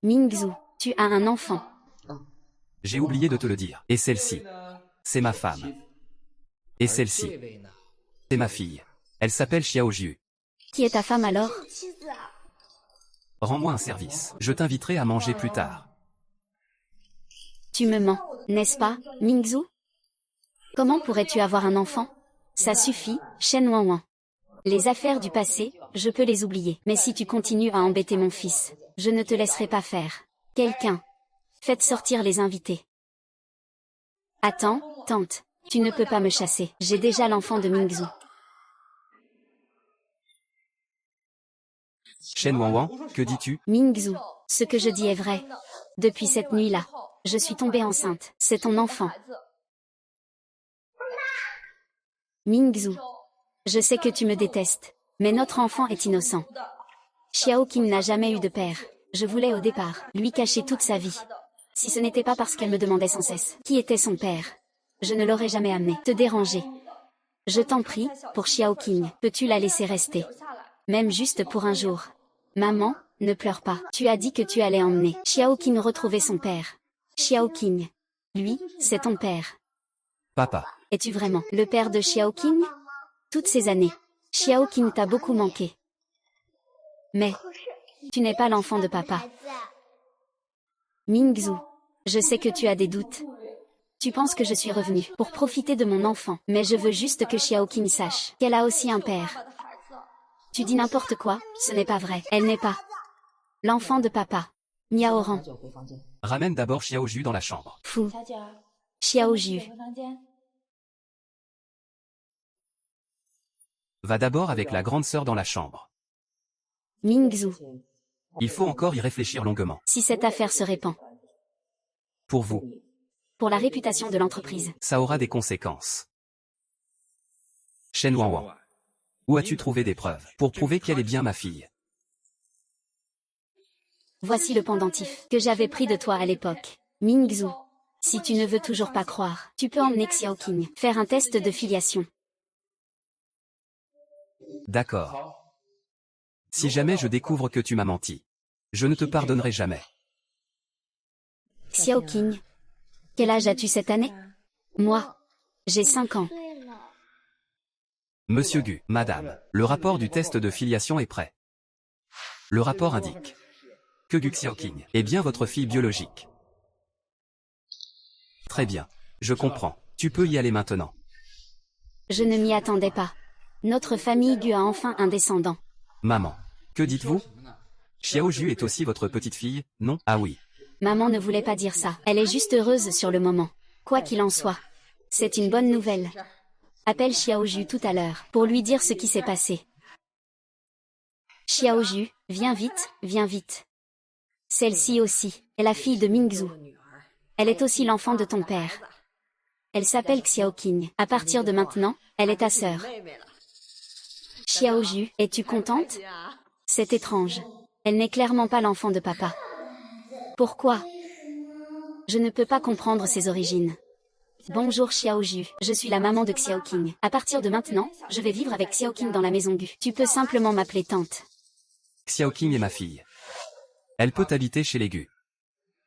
Mingzhu, tu as un enfant. J'ai oublié de te le dire. Et celle-ci, c'est ma femme. Et celle-ci, c'est ma fille. Elle s'appelle Xiaoju. Qui est ta femme alors? Rends-moi un service. Je t'inviterai à manger plus tard. Tu me mens, n'est-ce pas, Mingzhu? Comment pourrais-tu avoir un enfant? Ça suffit, Shen Wanwan. Les affaires du passé, je peux les oublier. Mais si tu continues à embêter mon fils, je ne te laisserai pas faire. Quelqu'un. Faites sortir les invités. Attends, tante. Tu ne peux pas me chasser. J'ai déjà l'enfant de Mingzhu. Shen Wanwan, que dis-tu? Mingzhu, ce que je dis est vrai. Depuis cette nuit-là, je suis tombée enceinte. C'est ton enfant. Mingzhu, je sais que tu me détestes, mais notre enfant est innocent. Xiao Qing n'a jamais eu de père. Je voulais au départ lui cacher toute sa vie. Si ce n'était pas parce qu'elle me demandait sans cesse qui était son père, je ne l'aurais jamais amené te déranger. Je t'en prie, pour Xiao Qing, peux-tu la laisser rester? Même juste pour un jour. Maman, ne pleure pas. Tu as dit que tu allais emmener Xiao Qing retrouver son père. Xiao Qing. Lui, c'est ton père. Papa. Es-tu vraiment le père de Xiao Qing? Toutes ces années, Xiao Qing t'a beaucoup manqué. Mais, tu n'es pas l'enfant de papa. Mingzhu, je sais que tu as des doutes. Tu penses que je suis revenue pour profiter de mon enfant, mais je veux juste que Xiao Qing sache qu'elle a aussi un père. Tu dis n'importe quoi, ce n'est pas vrai. Elle n'est pas l'enfant de papa. Miaoran. Ramène d'abord Xiaoju dans la chambre. Fou. Xiaoju. Va d'abord avec la grande sœur dans la chambre. Mingzhu. Il faut encore y réfléchir longuement. Si cette affaire se répand, Pour vous, pour la réputation de l'entreprise, ça aura des conséquences. Shen Wanwan. Où as-tu trouvé des preuves pour prouver qu'elle est bien ma fille? voici le pendentif que j'avais pris de toi à l'époque. Mingzhu. Si tu ne veux toujours pas croire, tu peux emmener Xiao Qing faire un test de filiation. D'accord. Si jamais je découvre que tu m'as menti, je ne te pardonnerai jamais. Xiao Qing. Quel âge as-tu cette année? Moi. J'ai 5 ans. Monsieur Gu, madame, le rapport du test de filiation est prêt. Le rapport indique que Gu Xiaoqing est bien votre fille biologique. Très bien, je comprends. Tu peux y aller maintenant. Je ne m'y attendais pas. Notre famille Gu a enfin un descendant. Maman, que dites-vous? Xiaoju est aussi votre petite fille, non? Ah oui. Maman ne voulait pas dire ça. Elle est juste heureuse sur le moment. Quoi qu'il en soit, c'est une bonne nouvelle. Appelle Xiaoju tout à l'heure pour lui dire ce qui s'est passé. Xiaoju, viens vite, viens vite. Celle-ci aussi est la fille de Mingzhu. Elle est aussi l'enfant de ton père. Elle s'appelle Xiaoqing. À partir de maintenant, elle est ta sœur. Xiaoju, es-tu contente? C'est étrange. Elle n'est clairement pas l'enfant de papa. Pourquoi? Je ne peux pas comprendre ses origines. Bonjour Xiaoju, je suis la maman de Xiaoqing. À partir de maintenant, je vais vivre avec Xiaoqing dans la maison Gu. Tu peux simplement m'appeler tante. Xiaoqing est ma fille. Elle peut habiter chez les Gu.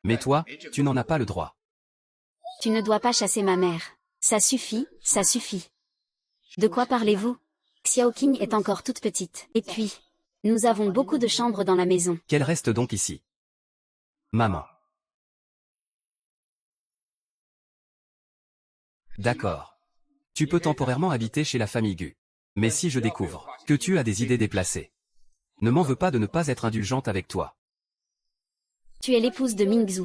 Mais toi, tu n'en as pas le droit. Tu ne dois pas chasser ma mère. Ça suffit, ça suffit. De quoi parlez-vous? Xiaoqing est encore toute petite. Et puis, nous avons beaucoup de chambres dans la maison. Qu'elle reste donc ici. Maman. D'accord. Tu peux temporairement habiter chez la famille Gu. Mais si je découvre que tu as des idées déplacées, ne m'en veux pas de ne pas être indulgente avec toi. Tu es l'épouse de Mingzhu.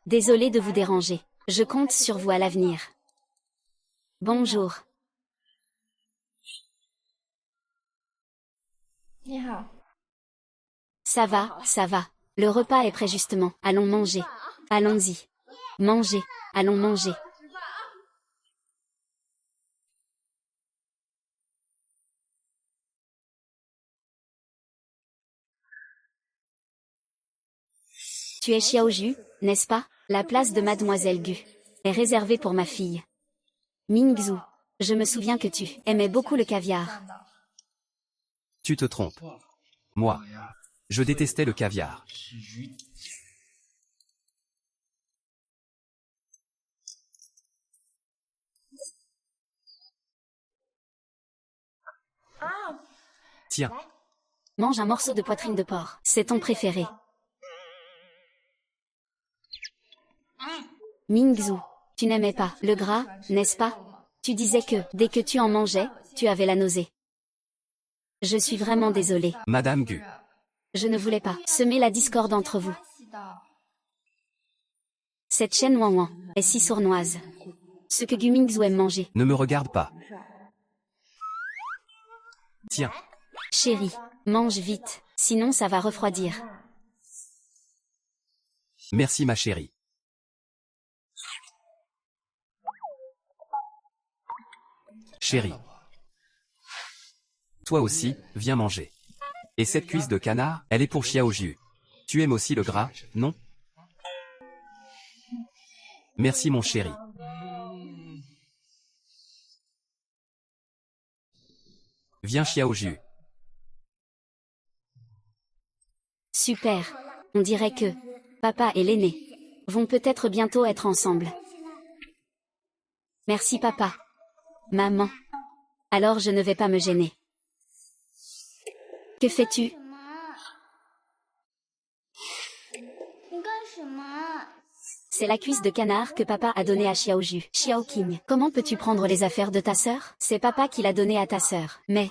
Désolée de vous déranger. Je compte sur vous à l'avenir. Bonjour. Ça va, ça va. Le repas est prêt justement. Allons manger. Allons-y. Manger. Allons manger. Tu es Xiaoju, n'est-ce pas? La place de Mademoiselle Gu est réservée pour ma fille. Mingzhu, je me souviens que tu aimais beaucoup le caviar. Tu te trompes. Moi, je détestais le caviar. Tiens, Mange un morceau de poitrine de porc. C'est ton préféré. Mingzhu, tu n'aimais pas le gras, n'est-ce pas? Tu disais que, dès que tu en mangeais, tu avais la nausée. Je suis vraiment désolée. Madame Gu. Je ne voulais pas semer la discorde entre vous. Cette chaîne Wan est si sournoise. Ce que Gu Mingzhu aime manger. Ne me regarde pas. Tiens, Chérie, mange vite, sinon ça va refroidir. merci ma chérie. Chérie. Toi aussi, viens manger. Et cette cuisse de canard, elle est pour Xiaoju. Tu aimes aussi le gras, non? Merci mon chéri. Viens Xiaoju. Super. On dirait que papa et l'aîné vont peut-être bientôt être ensemble. Merci papa. Maman. Alors je ne vais pas me gêner. Que fais-tu? C'est la cuisse de canard que papa a donnée à Xiaoju. Xiaoqing, comment peux-tu prendre les affaires de ta sœur? C'est papa qui l'a donnée à ta sœur. Mais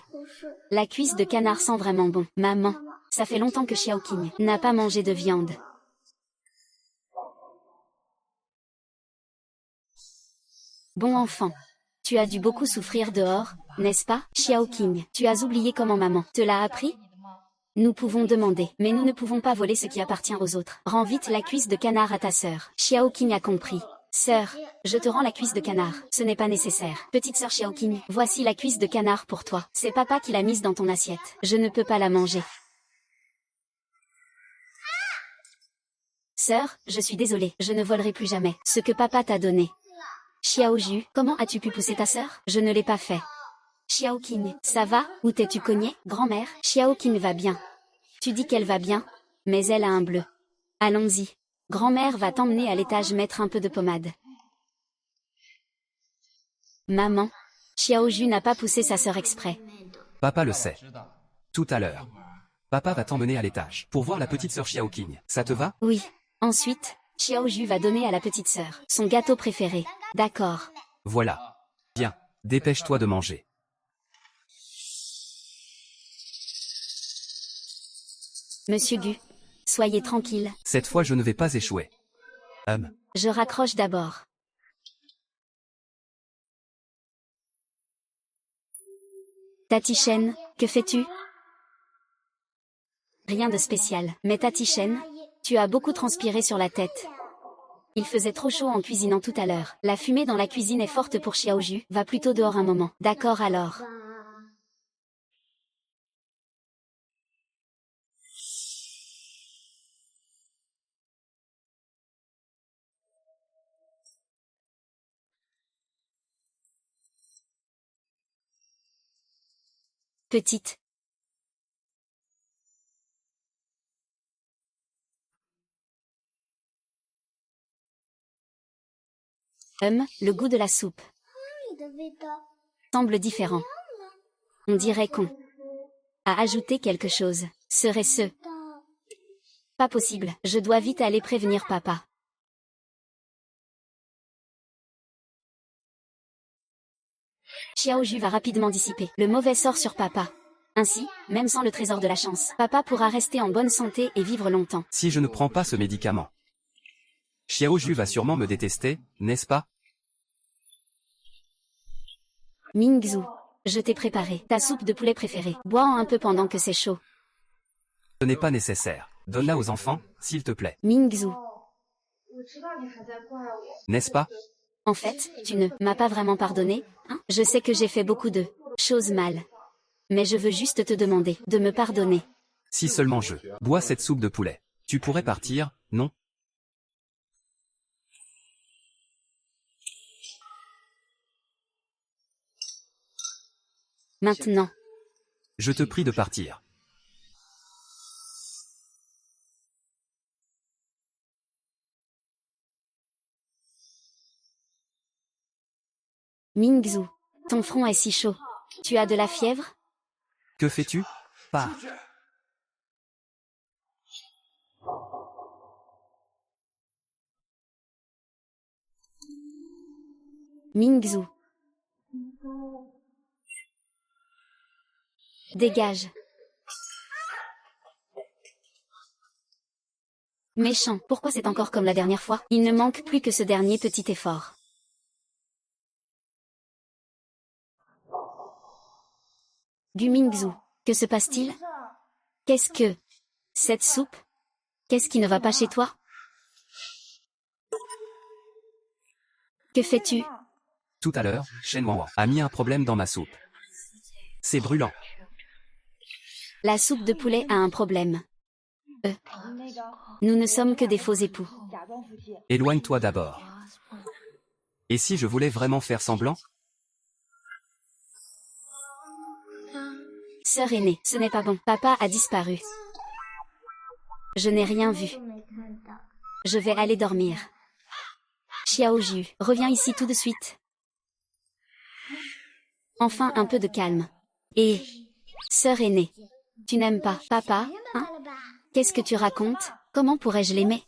la cuisse de canard sent vraiment bon. Maman, ça fait longtemps que Xiaoqing n'a pas mangé de viande. Bon enfant. Tu as dû beaucoup souffrir dehors, n'est-ce pas? Xiaoqing, tu as oublié comment maman te l'a appris? Nous pouvons demander, mais nous ne pouvons pas voler ce qui appartient aux autres. Rends vite la cuisse de canard à ta sœur. Xiaoqing a compris. Sœur, je te rends la cuisse de canard. Ce n'est pas nécessaire. Petite sœur Xiaoqing, voici la cuisse de canard pour toi. C'est papa qui l'a mise dans ton assiette. Je ne peux pas la manger. Sœur, je suis désolée. Je ne volerai plus jamais ce que papa t'a donné. Xiaoju, comment as-tu pu pousser ta sœur? Je ne l'ai pas fait. Xiaoqing, ça va? Où t'es-tu cogné, grand-mère? Xiaoqing va bien. Tu dis qu'elle va bien, mais elle a un bleu. Allons-y. Grand-mère va t'emmener à l'étage mettre un peu de pommade. Maman, Xiaoju n'a pas poussé sa sœur exprès. Papa le sait. Tout à l'heure. Papa va t'emmener à l'étage pour voir la petite sœur Xiaoqing. Ça te va? Oui. Ensuite, Xiaoju va donner à la petite sœur son gâteau préféré. D'accord. Voilà. Bien. Dépêche-toi de manger. Monsieur Gu, soyez tranquille. Cette fois je ne vais pas échouer. Je raccroche d'abord. Tati Chen, que fais-tu? Rien de spécial. Mais Tati Chen, tu as beaucoup transpiré sur la tête. Il faisait trop chaud en cuisinant tout à l'heure. La fumée dans la cuisine est forte pour Xiaoju. Va plutôt dehors un moment. D'accord alors. Petite. Le goût de la soupe semble différent. On dirait qu'on a ajouté quelque chose. Serait-ce pas possible? Je dois vite aller prévenir papa. Xiaoju va rapidement dissiper le mauvais sort sur papa. Ainsi, même sans le trésor de la chance, papa pourra rester en bonne santé et vivre longtemps. Si je ne prends pas ce médicament, Xiaoju va sûrement me détester, n'est-ce pas? Mingzu, je t'ai préparé ta soupe de poulet préférée. Bois-en un peu pendant que c'est chaud. Ce n'est pas nécessaire. Donne-la aux enfants, s'il te plaît. Mingzu, N'est-ce pas? en fait, tu ne m'as pas vraiment pardonné, hein? Je sais que j'ai fait beaucoup de choses mal. Mais je veux juste te demander de me pardonner. Si seulement je bois cette soupe de poulet, tu pourrais partir, non? Maintenant, Je te prie de partir. Mingzu, ton front est si chaud. Tu as de la fièvre? Que fais-tu? Pars. Mingzu. Dégage. Méchant, pourquoi c'est encore comme la dernière fois? Il ne manque plus que ce dernier petit effort. Gu Mingzu, que se passe-t-il? Qu'est-ce que... cette soupe? Qu'est-ce qui ne va pas chez toi? Que fais-tu? Tout à l'heure, Shen Wanwan a mis un problème dans ma soupe. C'est brûlant. La soupe de poulet a un problème. Nous ne sommes que des faux époux. Éloigne-toi d'abord. Et si je voulais vraiment faire semblant? Sœur aînée, ce n'est pas bon. Papa a disparu. Je n'ai rien vu. Je vais aller dormir. Xiaoju, reviens ici tout de suite. Enfin un peu de calme. Et... sœur aînée, tu n'aimes pas papa, hein? Qu'est-ce que tu racontes? Comment pourrais-je l'aimer?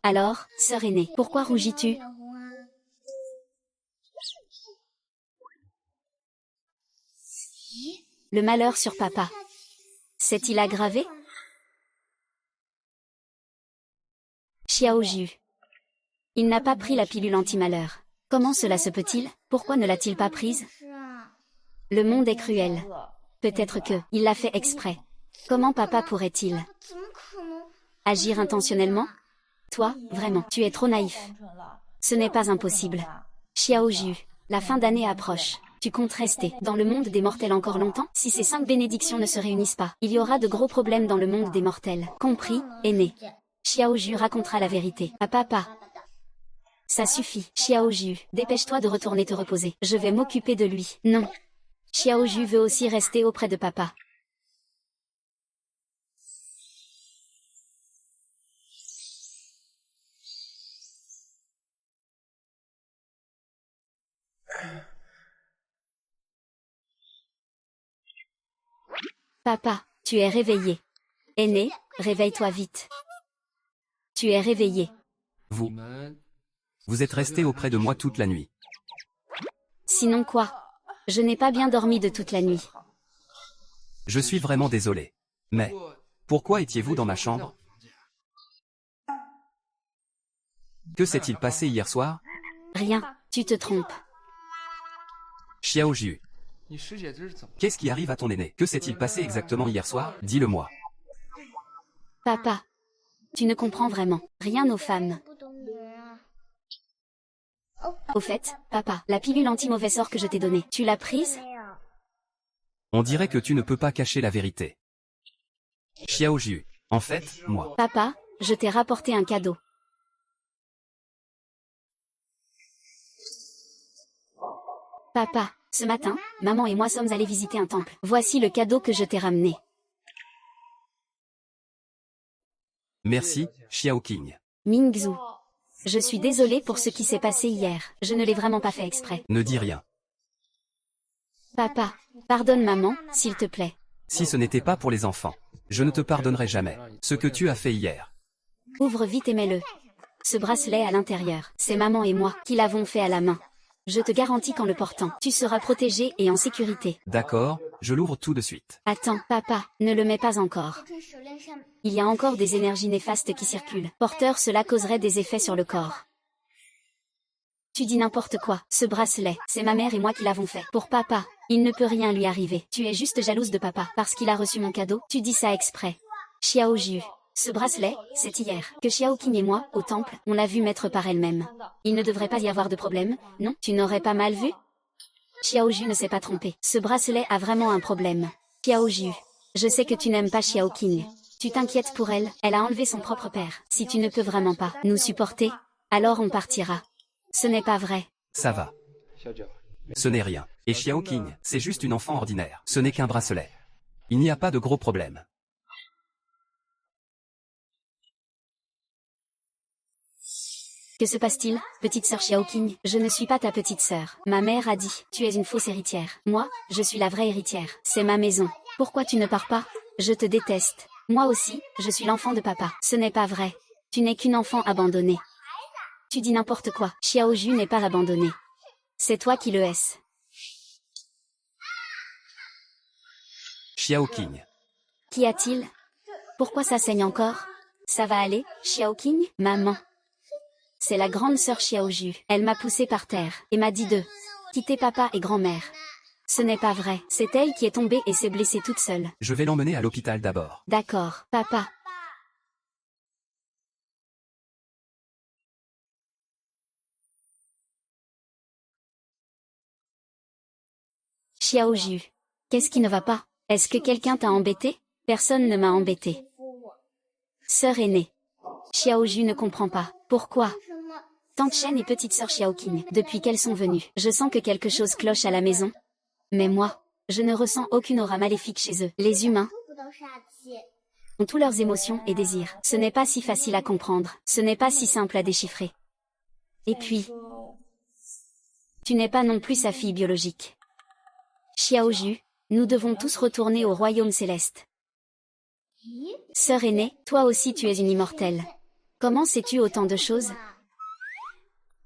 Alors, sœur aînée, pourquoi rougis-tu? Le malheur sur papa. S'est-il aggravé? Xiaoju. Il n'a pas pris la pilule anti-malheur. Comment cela se peut-il? Pourquoi ne l'a-t-il pas prise? Le monde est cruel. Peut-être que, il l'a fait exprès. Comment papa pourrait-il agir intentionnellement? Toi, vraiment, tu es trop naïf. Ce n'est pas impossible. Xiaoju, la fin d'année approche. Tu comptes rester dans le monde des mortels encore longtemps? Si ces 5 bénédictions ne se réunissent pas, il y aura de gros problèmes dans le monde des mortels. Compris, aîné? Xiaoju racontera la vérité à papa. Ça suffit. Xiaoju, dépêche-toi de retourner te reposer. Je vais m'occuper de lui. Non. Xiaoju veut aussi rester auprès de papa. Papa, tu es réveillé. Aîné, réveille-toi vite. Tu es réveillé. Vous êtes resté auprès de moi toute la nuit. Sinon quoi? Je n'ai pas bien dormi de toute la nuit. Je suis vraiment désolé. Mais, pourquoi étiez-vous dans ma chambre? Que s'est-il passé hier soir? Rien, tu te trompes. Xiaoju. Qu'est-ce qui arrive à ton aîné? Que s'est-il passé exactement hier soir? Dis-le-moi. Papa. Tu ne comprends vraiment rien aux femmes. Au fait, papa, la pilule anti-mauvais sort que je t'ai donnée, tu l'as prise? On dirait que tu ne peux pas cacher la vérité. Xiaoju. En fait, moi. Papa, je t'ai rapporté un cadeau. Papa, ce matin, maman et moi sommes allés visiter un temple. Voici le cadeau que je t'ai ramené. Merci, Xiaoqing. Mingzhu. Je suis désolée pour ce qui s'est passé hier. Je ne l'ai vraiment pas fait exprès. Ne dis rien. Papa, pardonne maman, s'il te plaît. Si ce n'était pas pour les enfants, je ne te pardonnerai jamais. Ce que tu as fait hier. Ouvre vite et mets-le. Ce bracelet à l'intérieur, c'est maman et moi qui l'avons fait à la main. Je te garantis qu'en le portant, tu seras protégé et en sécurité. D'accord, je l'ouvre tout de suite. Attends, papa, ne le mets pas encore. Il y a encore des énergies néfastes qui circulent. Porteur, cela causerait des effets sur le corps. Tu dis n'importe quoi. Ce bracelet, c'est ma mère et moi qui l'avons fait. Pour papa, il ne peut rien lui arriver. Tu es juste jalouse de papa parce qu'il a reçu mon cadeau. Tu dis ça exprès. Xiaoju. Ce bracelet, c'est hier que Xiaoqing et moi, au temple, on l'a vu mettre par elle-même. Il ne devrait pas y avoir de problème, non? Tu n'aurais pas mal vu? Xiaoju ne s'est pas trompé. Ce bracelet a vraiment un problème. Xiaoju. Je sais que tu n'aimes pas Xiaoqing. Tu t'inquiètes pour elle, elle a enlevé son propre père. Si tu ne peux vraiment pas nous supporter, alors on partira. Ce n'est pas vrai. Ça va. Ce n'est rien. Et Xiaoqing, c'est juste une enfant ordinaire. Ce n'est qu'un bracelet. Il n'y a pas de gros problème. Que se passe-t-il, petite sœur Xiaoqing? Je ne suis pas ta petite sœur. Ma mère a dit, tu es une fausse héritière. Moi, je suis la vraie héritière. C'est ma maison. Pourquoi tu ne pars pas? Je te déteste. Moi aussi, je suis l'enfant de papa. Ce n'est pas vrai. Tu n'es qu'une enfant abandonnée. Tu dis n'importe quoi. Xiaoju n'est pas abandonné. C'est toi qui le hais. Xiaoqing. Qu'y a-t-il? Pourquoi ça saigne encore? Ça va aller, Xiaoqing? Maman. C'est la grande sœur Xiaoju. Elle m'a poussé par terre et m'a dit de quitter papa et grand-mère. Ce n'est pas vrai. C'est elle qui est tombée et s'est blessée toute seule. Je vais l'emmener à l'hôpital d'abord. D'accord, papa. Xiaoju. Qu'est-ce qui ne va pas? Est-ce que quelqu'un t'a embêté? Personne ne m'a embêté. Sœur aînée. Xiaoju ne comprend pas. Pourquoi? Tante Chen et petite sœur Xiaoqing, depuis qu'elles sont venues, je sens que quelque chose cloche à la maison. Mais moi, je ne ressens aucune aura maléfique chez eux. Les humains ont tous leurs émotions et désirs. Ce n'est pas si facile à comprendre. Ce n'est pas si simple à déchiffrer. Et puis, tu n'es pas non plus sa fille biologique. Xiaoju, nous devons tous retourner au royaume céleste. Sœur aînée, toi aussi tu es une immortelle. Comment sais-tu autant de choses?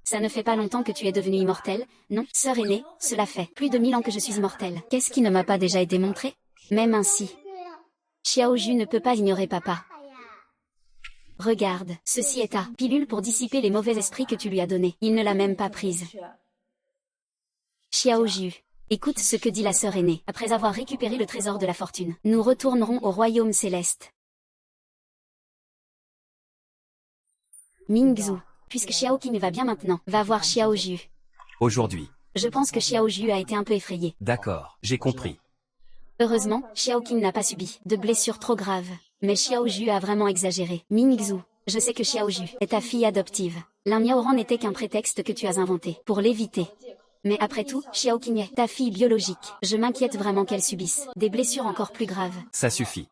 Ça ne fait pas longtemps que tu es devenue immortelle, non? Sœur aînée, cela fait plus de 1000 ans que je suis immortelle. Qu'est-ce qui ne m'a pas déjà été montré? Même ainsi, Xiaoju ne peut pas ignorer papa. Regarde, ceci est ta pilule pour dissiper les mauvais esprits que tu lui as donnés. Il ne l'a même pas prise. Xiaoju, écoute ce que dit la sœur aînée. Après avoir récupéré le trésor de la fortune, nous retournerons au royaume céleste. Mingzhu, puisque Xiaoqing va bien maintenant, va voir Xiaoju. Aujourd'hui. Je pense que Xiaoju a été un peu effrayé. D'accord, j'ai compris. Heureusement, Xiaoqing n'a pas subi de blessures trop graves. Mais Xiaoju a vraiment exagéré. Mingzhu, je sais que Xiaoju est ta fille adoptive. L'un Miaoran n'était qu'un prétexte que tu as inventé pour l'éviter. Mais après tout, Xiaoqing est ta fille biologique. Je m'inquiète vraiment qu'elle subisse des blessures encore plus graves. Ça suffit.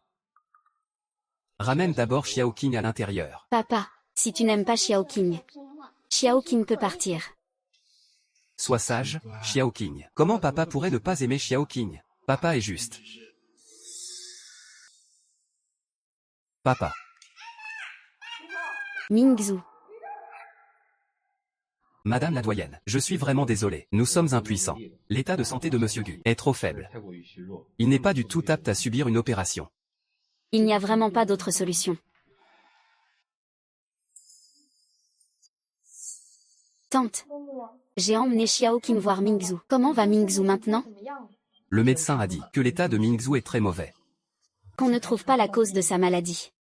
Ramène d'abord Xiaoqing à l'intérieur. Papa, si tu n'aimes pas Xiaoqing, Xiaoqing peut partir. Sois sage, Xiaoqing. Comment papa pourrait ne pas aimer Xiaoqing? Papa est juste. Papa. Mingzhu. Madame la doyenne, je suis vraiment désolé. Nous sommes impuissants. L'état de santé de Monsieur Gu est trop faible. Il n'est pas du tout apte à subir une opération. Il n'y a vraiment pas d'autre solution. Tante, j'ai emmené Xiaoqing voir Mingzhu. Comment va Mingzhu maintenant? Le médecin a dit que l'état de Mingzhu est très mauvais. Qu'on ne trouve pas la cause de sa maladie.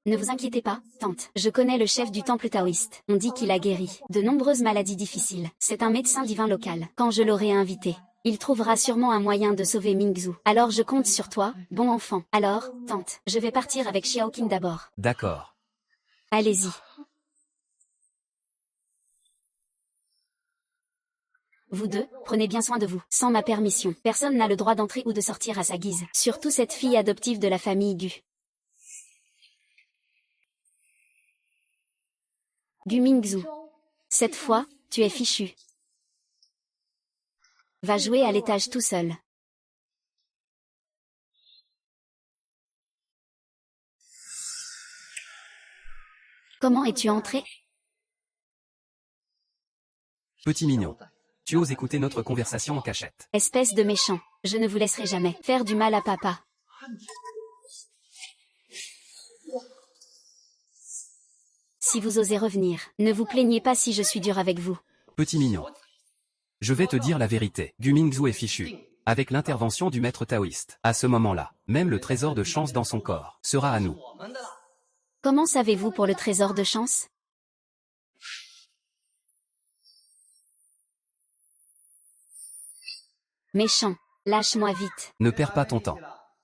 Ne vous inquiétez pas, tante. Je connais le chef du temple taoïste. On dit qu'il a guéri de nombreuses maladies difficiles. C'est un médecin divin local. Quand je l'aurai invité, il trouvera sûrement un moyen de sauver Mingzhu. Alors je compte sur toi, bon enfant. Alors, tante, je vais partir avec Xiaoqing d'abord. D'accord. Allez-y. Vous deux, prenez bien soin de vous. Sans ma permission, personne n'a le droit d'entrer ou de sortir à sa guise. Surtout cette fille adoptive de la famille Gu. Gu Mingzhu. Cette fois, tu es fichu. Va jouer à l'étage tout seul. Comment es-tu entré? Petit mignon. Tu oses écouter notre conversation en cachette. Espèce de méchant, je ne vous laisserai jamais faire du mal à papa. Si vous osez revenir, ne vous plaignez pas si je suis dur avec vous. Petit mignon. Je vais te dire la vérité. Gu Mingzhu est fichu. Avec l'intervention du maître taoïste. À ce moment-là, même le trésor de chance dans son corps sera à nous. Comment savez-vous pour le trésor de chance? Méchant, lâche-moi vite. Ne perds pas ton temps.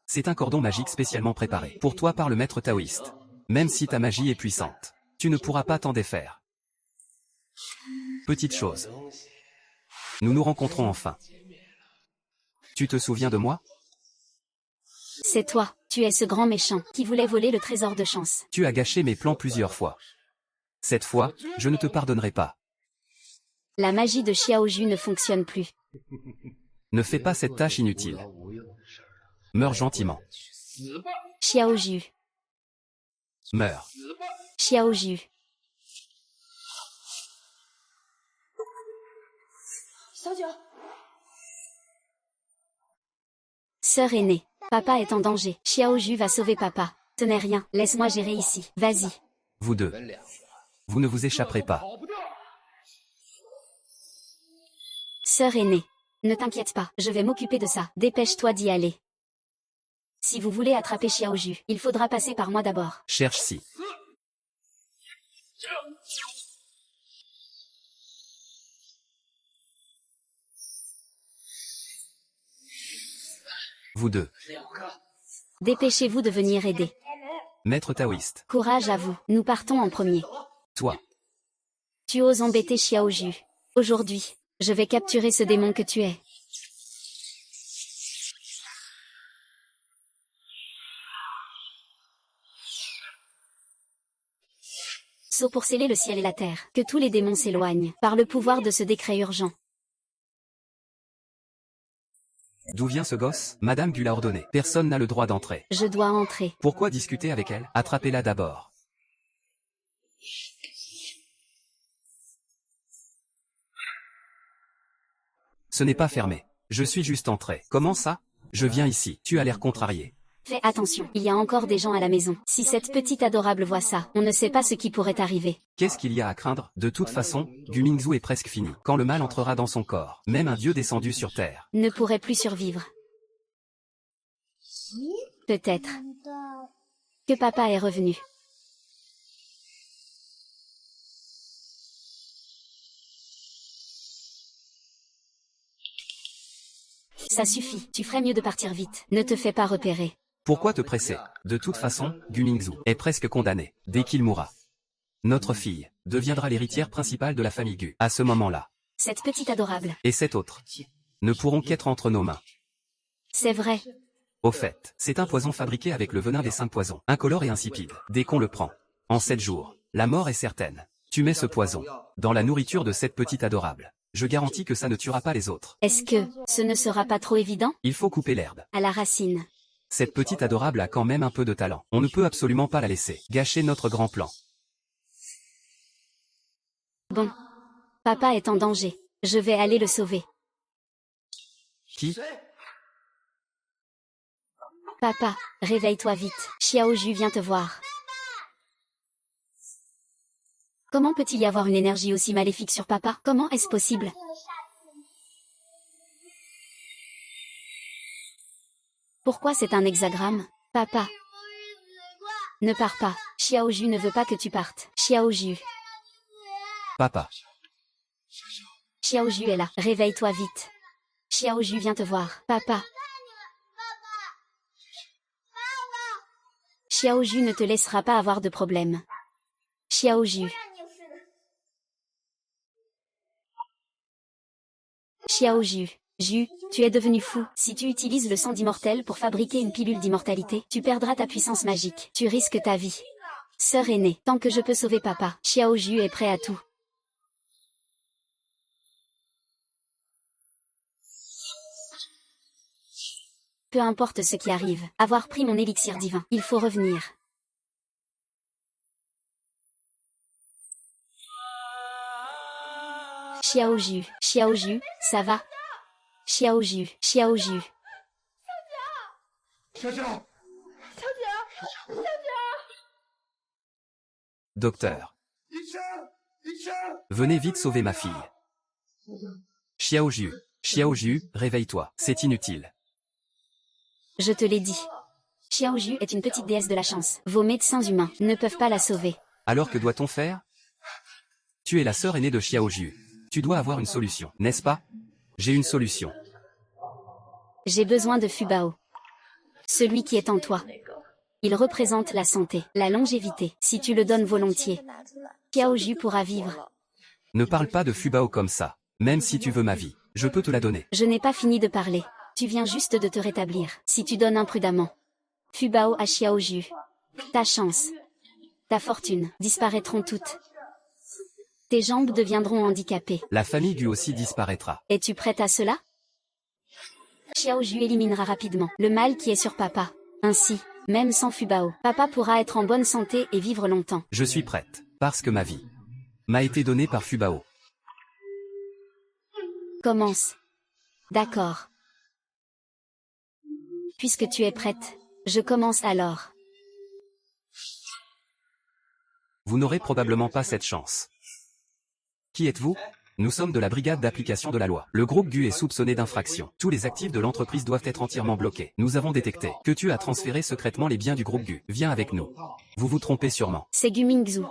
C'est un cordon magique spécialement préparé pour toi par le maître taoïste. Même si ta magie est puissante, tu ne pourras pas t'en défaire. Petite chose. Nous nous rencontrons enfin. Tu te souviens de moi? C'est toi, tu es ce grand méchant qui voulait voler le trésor de chance. Tu as gâché mes plans plusieurs fois. Cette fois, je ne te pardonnerai pas. La magie de Xiaoju ne fonctionne plus. Ne fais pas cette tâche inutile. Meurs gentiment. Xiaoju. Meurs. Xiaoju. Sœur aînée, papa est en danger. Xiaoju va sauver papa. Ce n'est rien, laisse-moi gérer ici. Vas-y. Vous deux. Vous ne vous échapperez pas. Sœur aînée. Ne t'inquiète pas, je vais m'occuper de ça. Dépêche-toi d'y aller. Si vous voulez attraper Xiaoju, il faudra passer par moi d'abord. Cherche-ci. Vous deux. Dépêchez-vous de venir aider. Maître taoïste. Courage à vous, nous partons en premier. Toi. Tu oses embêter Xiaoju. Aujourd'hui, je vais capturer ce démon que tu es. Sceau pour sceller le ciel et la terre, que tous les démons s'éloignent, par le pouvoir de ce décret urgent. D'où vient ce gosse? Madame Gu l'a ordonné. Personne n'a le droit d'entrer. Je dois entrer. Pourquoi discuter avec elle? Attrapez-la d'abord. Ce n'est pas fermé. Je suis juste entré. Comment ça? Je viens ici. Tu as l'air contrarié. Fais attention, il y a encore des gens à la maison. Si cette petite adorable voit ça, on ne sait pas ce qui pourrait arriver. Qu'est-ce qu'il y a à craindre? De toute façon, Gu Mingzhu est presque fini. Quand le mal entrera dans son corps, même un dieu descendu sur terre Ne pourrait plus survivre. Peut-être que papa est revenu. Ça suffit, tu ferais mieux de partir vite. Ne te fais pas repérer. Pourquoi te presser? De toute façon, Gu Mingzhu est presque condamné. Dès qu'il mourra, notre fille deviendra l'héritière principale de la famille Gu. À ce moment-là, Cette petite adorable. et cette autre ne pourront qu'être entre nos mains. C'est vrai. Au fait, c'est un poison fabriqué avec le venin des 5 poisons, incolore et insipide. Dès qu'on le prend, en 7 jours, la mort est certaine. Tu mets ce poison dans la nourriture de cette petite adorable. Je garantis que ça ne tuera pas les autres. Est-ce que ce ne sera pas trop évident? Il faut couper l'herbe. À la racine. Cette petite adorable a quand même un peu de talent. On ne peut absolument pas la laisser gâcher notre grand plan. Bon. Papa est en danger. Je vais aller le sauver. Qui? Papa, réveille-toi vite. Xiaoju vient te voir. Comment peut-il y avoir une énergie aussi maléfique sur papa? Comment est-ce possible? Pourquoi c'est un hexagramme? Papa. Ne pars pas. Xiaoju ne veut pas que tu partes. Xiaoju. Papa. Xiaoju est là. Réveille-toi vite. Xiaoju vient te voir. Papa. Xiaoju ne te laissera pas avoir de problème. Xiaoju. Xiaoju. Ju, tu es devenu fou. Si tu utilises le sang d'immortel pour fabriquer une pilule d'immortalité, tu perdras ta puissance magique. Tu risques ta vie. Sœur aînée, tant que je peux sauver papa, Xiaoju est prêt à tout. Peu importe ce qui arrive, avoir pris mon élixir divin, il faut revenir. Xiaoju, Xiaoju, ça va? Xiaoju, Xiaoju. Docteur. Venez vite sauver ma fille. Xiaoju. Xiaoju, réveille-toi, c'est inutile. Je te l'ai dit. Xiaoju est une petite déesse de la chance. Vos médecins humains ne peuvent pas la sauver. Alors que doit-on faire? Tu es la sœur aînée de Xiaoju. Tu dois avoir une solution, n'est-ce pas? J'ai une solution. J'ai besoin de Fubao. Celui qui est en toi. Il représente la santé, la longévité. Si tu le donnes volontiers, Xiaoju pourra vivre. Ne parle pas de Fubao comme ça. Même si tu veux ma vie, je peux te la donner. Je n'ai pas fini de parler. Tu viens juste de te rétablir. Si tu donnes imprudemment Fubao à Xiaoju, ta chance, ta fortune disparaîtront toutes. Tes jambes deviendront handicapées. La famille Gu aussi disparaîtra. Es-tu prête à cela? Xiaoju éliminera rapidement le mal qui est sur papa. Ainsi, même sans Fubao, papa pourra être en bonne santé et vivre longtemps. Je suis prête, parce que ma vie m'a été donnée par Fubao. Commence. D'accord. Puisque tu es prête, je commence alors. Vous n'aurez probablement pas cette chance. Qui êtes-vous? Nous sommes de la brigade d'application de la loi. Le groupe Gu est soupçonné d'infraction. Tous les actifs de l'entreprise doivent être entièrement bloqués. Nous avons détecté que tu as transféré secrètement les biens du groupe Gu. Viens avec nous. Vous vous trompez sûrement. C'est Gu Mingzhu.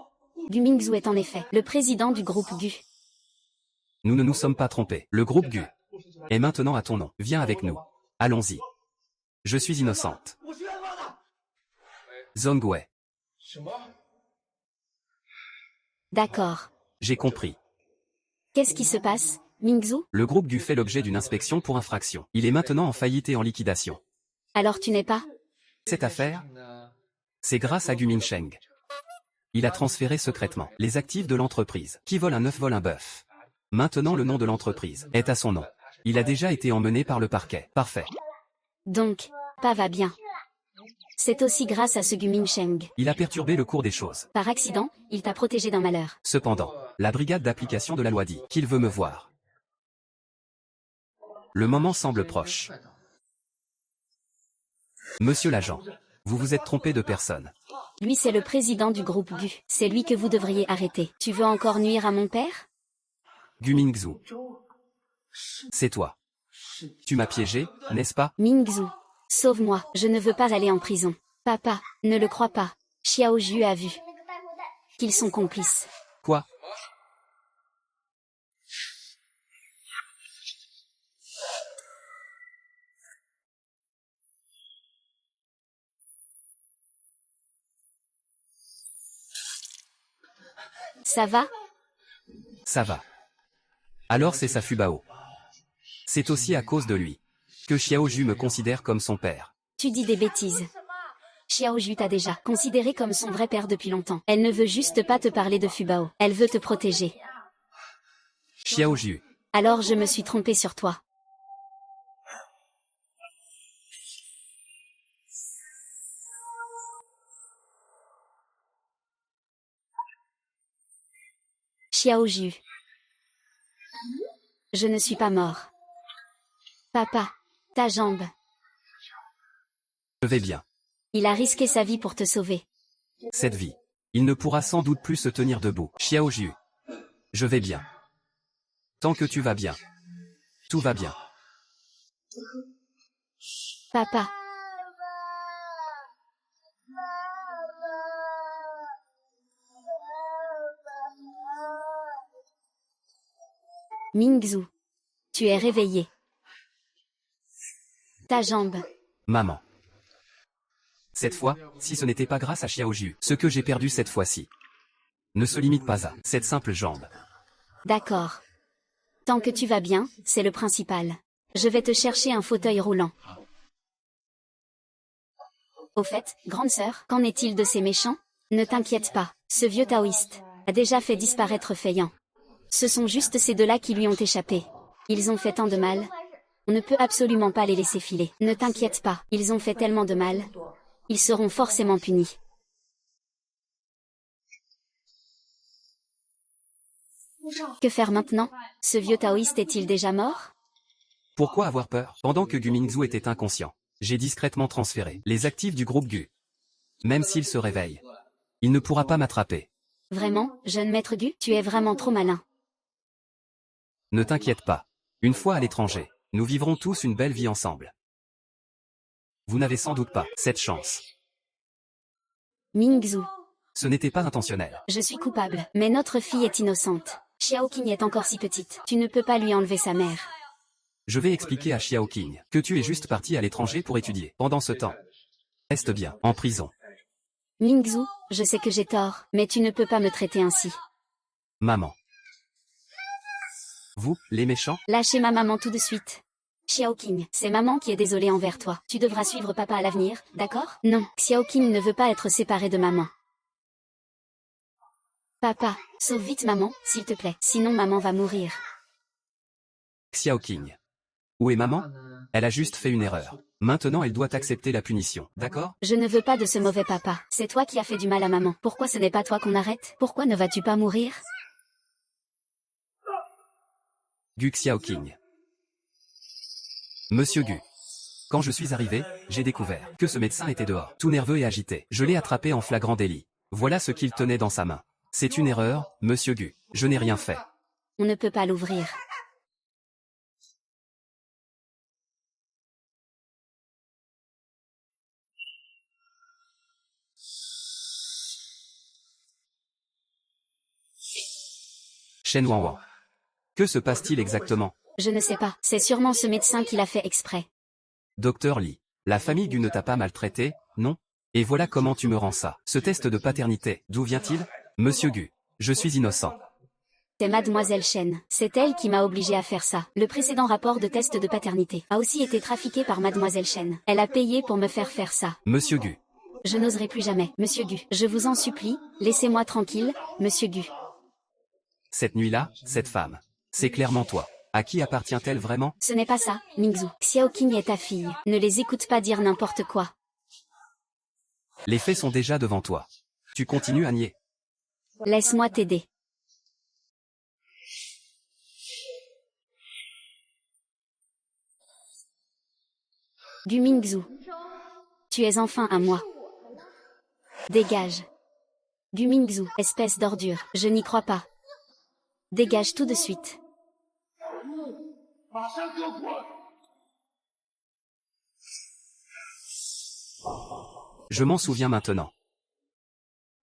Gu Mingzhu est en effet le président du groupe Gu. Nous ne nous sommes pas trompés. Le groupe Gu est maintenant à ton nom. Viens avec nous. Allons-y. Je suis innocente. Zhongwei. D'accord. J'ai compris. Qu'est-ce qui se passe, Mingzhu? Le groupe Gu fait l'objet d'une inspection pour infraction. Il est maintenant en faillite et en liquidation. Alors tu n'es pas? Cette affaire, c'est grâce à Gu Mingsheng. Il a transféré secrètement les actifs de l'entreprise. Qui vole un œuf vole un bœuf. Maintenant le nom de l'entreprise est à son nom. Il a déjà été emmené par le parquet. Parfait. Donc, pas va bien. C'est aussi grâce à ce Gu Mingsheng. Il a perturbé le cours des choses. Par accident, il t'a protégé d'un malheur. Cependant, la brigade d'application de la loi dit qu'il veut me voir. Le moment semble proche. Monsieur l'agent, vous vous êtes trompé de personne. Lui c'est le président du groupe Gu. C'est lui que vous devriez arrêter. Tu veux encore nuire à mon père? Gu Mingzhu. C'est toi. Tu m'as piégé, n'est-ce pas? Mingzhu. Sauve-moi, je ne veux pas aller en prison. Papa, ne le crois pas. Xiaoju a vu qu'ils sont complices. Quoi? Ça va? Ça va. Alors c'est sa Fubao. C'est aussi à cause de lui que Xiaoju me considère comme son père. Tu dis des bêtises. Xiaoju t'a déjà considéré comme son vrai père depuis longtemps. Elle ne veut juste pas te parler de Fubao. Elle veut te protéger. Xiaoju. Alors je me suis trompée sur toi. Xiaoju. Je ne suis pas mort. Papa, ta jambe. Je vais bien. Il a risqué sa vie pour te sauver. Cette vie. Il ne pourra sans doute plus se tenir debout. Xiaoju. Je vais bien. Tant que tu vas bien. Tout va bien. Papa. Mingzhu. Tu es réveillé. Ta jambe. Maman. Cette fois, si ce n'était pas grâce à Xiaoju, ce que j'ai perdu cette fois-ci ne se limite pas à cette simple jambe. D'accord. Tant que tu vas bien, c'est le principal. Je vais te chercher un fauteuil roulant. Au fait, grande sœur, qu'en est-il de ces méchants? Ne t'inquiète pas, ce vieux taoïste a déjà fait disparaître Feiyan. Ce sont juste ces deux-là qui lui ont échappé. Ils ont fait tant de mal. On ne peut absolument pas les laisser filer. Ne t'inquiète pas, ils ont fait tellement de mal. Ils seront forcément punis. Que faire maintenant? Ce vieux taoïste est-il déjà mort? Pourquoi avoir peur? Pendant que Gu Mingzhu était inconscient, j'ai discrètement transféré les actifs du groupe Gu. Même s'il se réveille, il ne pourra pas m'attraper. Vraiment, jeune maître Gu, tu es vraiment trop malin. Ne t'inquiète pas. Une fois à l'étranger, nous vivrons tous une belle vie ensemble. Vous n'avez sans doute pas cette chance. Mingzhu. Ce n'était pas intentionnel. Je suis coupable, mais notre fille est innocente. Xiaoqing est encore si petite. Tu ne peux pas lui enlever sa mère. Je vais expliquer à Xiaoqing que tu es juste parti à l'étranger pour étudier. Pendant ce temps, reste bien en prison. Mingzhu, je sais que j'ai tort, mais tu ne peux pas me traiter ainsi. Maman. Vous, les méchants? Lâchez ma maman tout de suite. Xiaoqing, c'est maman qui est désolée envers toi. Tu devras suivre papa à l'avenir, d'accord? Non, Xiaoqing ne veut pas être séparé de maman. Papa, sauve vite maman, s'il te plaît, sinon maman va mourir. Xiaoqing. Où est maman? Elle a juste fait une erreur. Maintenant elle doit accepter la punition, d'accord? Je ne veux pas de ce mauvais papa. C'est toi qui as fait du mal à maman. Pourquoi ce n'est pas toi qu'on arrête? Pourquoi ne vas-tu pas mourir? Gu Xiaoqing. Monsieur Gu. Quand je suis arrivé, j'ai découvert que ce médecin était dehors, tout nerveux et agité. Je l'ai attrapé en flagrant délit. Voilà ce qu'il tenait dans sa main. C'est une erreur, monsieur Gu. Je n'ai rien fait. On ne peut pas l'ouvrir. Shen Wanwan. Que se passe-t-il exactement? Je ne sais pas, c'est sûrement ce médecin qui l'a fait exprès. Docteur Li. La famille Gu ne t'a pas maltraité, non? Et voilà comment tu me rends ça. Ce test de paternité, d'où vient-il? Monsieur Gu. Je suis innocent. C'est mademoiselle Shen. C'est elle qui m'a obligé à faire ça. Le précédent rapport de test de paternité a aussi été trafiqué par mademoiselle Shen. Elle a payé pour me faire faire ça. Monsieur Gu. Je n'oserai plus jamais. Monsieur Gu, je vous en supplie, laissez-moi tranquille, monsieur Gu. Cette nuit-là, cette femme. C'est clairement toi. À qui appartient-elle vraiment? Ce n'est pas ça, Mingzhu. Xiaoqing est ta fille. Ne les écoute pas dire n'importe quoi. Les faits sont déjà devant toi. Tu continues à nier. Laisse-moi t'aider. Gu Mingzhu. Tu es enfin à moi. Dégage. Gu Mingzhu, espèce d'ordure. Je n'y crois pas. Dégage tout de suite. Je m'en souviens maintenant.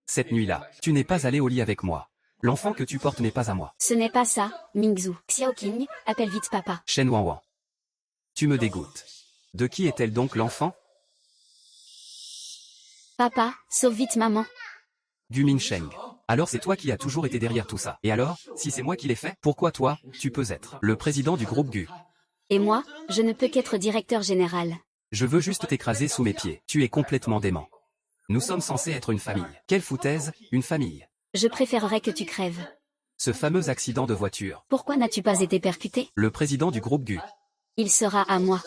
Cette nuit-là, tu n'es pas allé au lit avec moi. L'enfant que tu portes n'est pas à moi. Ce n'est pas ça, Mingzhu. Xiaoqing, appelle vite papa. Shen Wanwan. Tu me dégoûtes. De qui est-elle donc l'enfant? Papa, sauve vite maman. Gu Mingsheng. Alors c'est toi qui as toujours été derrière tout ça. Et alors, si c'est moi qui l'ai fait, pourquoi toi, tu peux être le président du groupe Gu? Et moi, je ne peux qu'être directeur général. Je veux juste t'écraser sous mes pieds. Tu es complètement dément. Nous sommes censés être une famille. Quelle foutaise, une famille. Je préférerais que tu crèves. Ce fameux accident de voiture. Pourquoi n'as-tu pas été percuté? Le président du groupe Gu. Il sera à moi.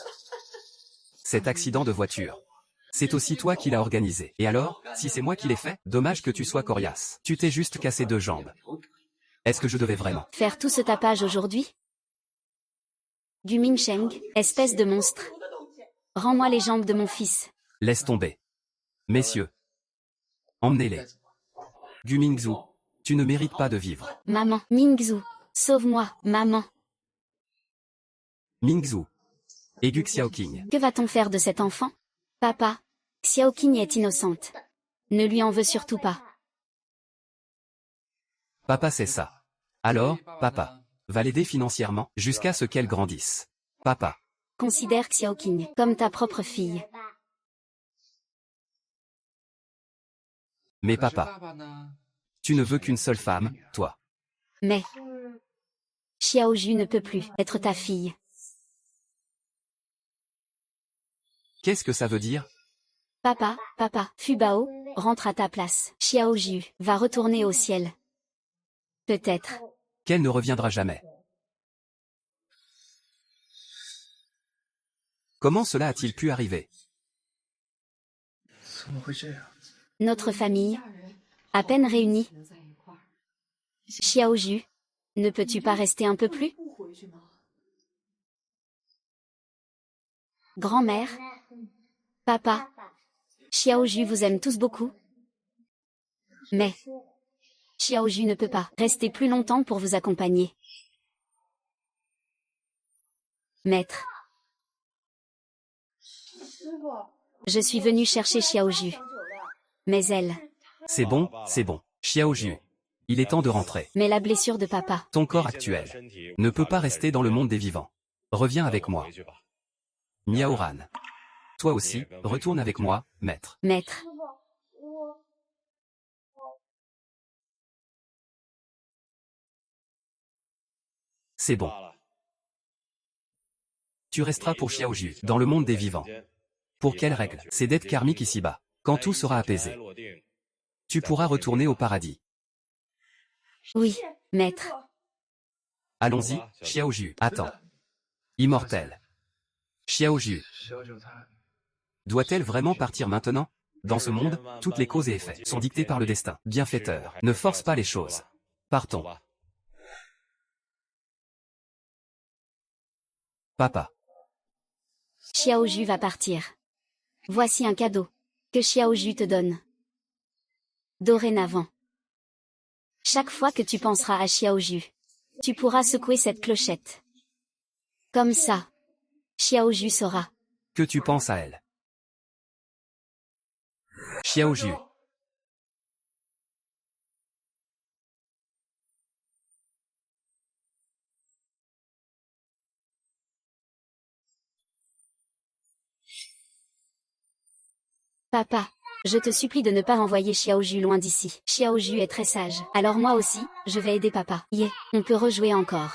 Cet accident de voiture. C'est aussi toi qui l'as organisé. Et alors, si c'est moi qui l'ai fait, dommage que tu sois coriace. Tu t'es juste cassé 2 jambes. Est-ce que je devais vraiment faire tout ce tapage aujourd'hui? Gu Mingsheng, espèce de monstre. Rends-moi les jambes de mon fils. Laisse tomber. Messieurs. Emmenez-les. Gu Mingzhu, tu ne mérites pas de vivre. Maman, Mingzhu, sauve-moi, maman. Mingzhu. Et Gu Xiaoqing. Que va-t-on faire de cet enfant? Papa, Xiaoqing est innocente. Ne lui en veux surtout pas. Papa sait ça. Alors, papa. Va l'aider financièrement, jusqu'à ce qu'elle grandisse. Papa. Considère Xiaoqing comme ta propre fille. Mais papa. Tu ne veux qu'une seule femme, toi. Mais Xiaoju ne peut plus être ta fille. Qu'est-ce que ça veut dire? Papa, Fubao, rentre à ta place. Xiaoju va retourner au ciel. Peut-être. Qu'elle ne reviendra jamais. Comment cela a-t-il pu arriver? Notre famille, à peine réunie. Xiaoju, ne peux-tu pas rester un peu plus? Grand-mère, papa, Xiaoju vous aime tous beaucoup. Mais Xiaoju ne peut pas rester plus longtemps pour vous accompagner. Maître. Je suis venu chercher Xiaoju. Mais elle. C'est bon, Xiaoju. Il est temps de rentrer. Mais la blessure de papa. Ton corps actuel ne peut pas rester dans le monde des vivants. Reviens avec moi. Miaoran. Toi aussi, retourne avec moi, maître. Maître. C'est bon. Tu resteras pour Xiaoju, dans le monde des vivants. Pour quelle règle? Ces dettes karmiques ici-bas. Quand tout sera apaisé, tu pourras retourner au paradis. Oui, maître. Allons-y, Xiaoju. Attends. Immortel. Xiaoju. Doit-elle vraiment partir maintenant? Dans ce monde, toutes les causes et effets sont dictées par le destin. Bienfaiteur, ne force pas les choses. Partons. Papa. Xiaoju va partir. Voici un cadeau que Xiaoju te donne. Dorénavant, chaque fois que tu penseras à Xiaoju, tu pourras secouer cette clochette. Comme ça, Xiaoju saura que tu penses à elle. Xiaoju. Papa, je te supplie de ne pas envoyer Xiaoju loin d'ici. Xiaoju est très sage. Alors moi aussi, je vais aider papa. Yeah, on peut rejouer encore.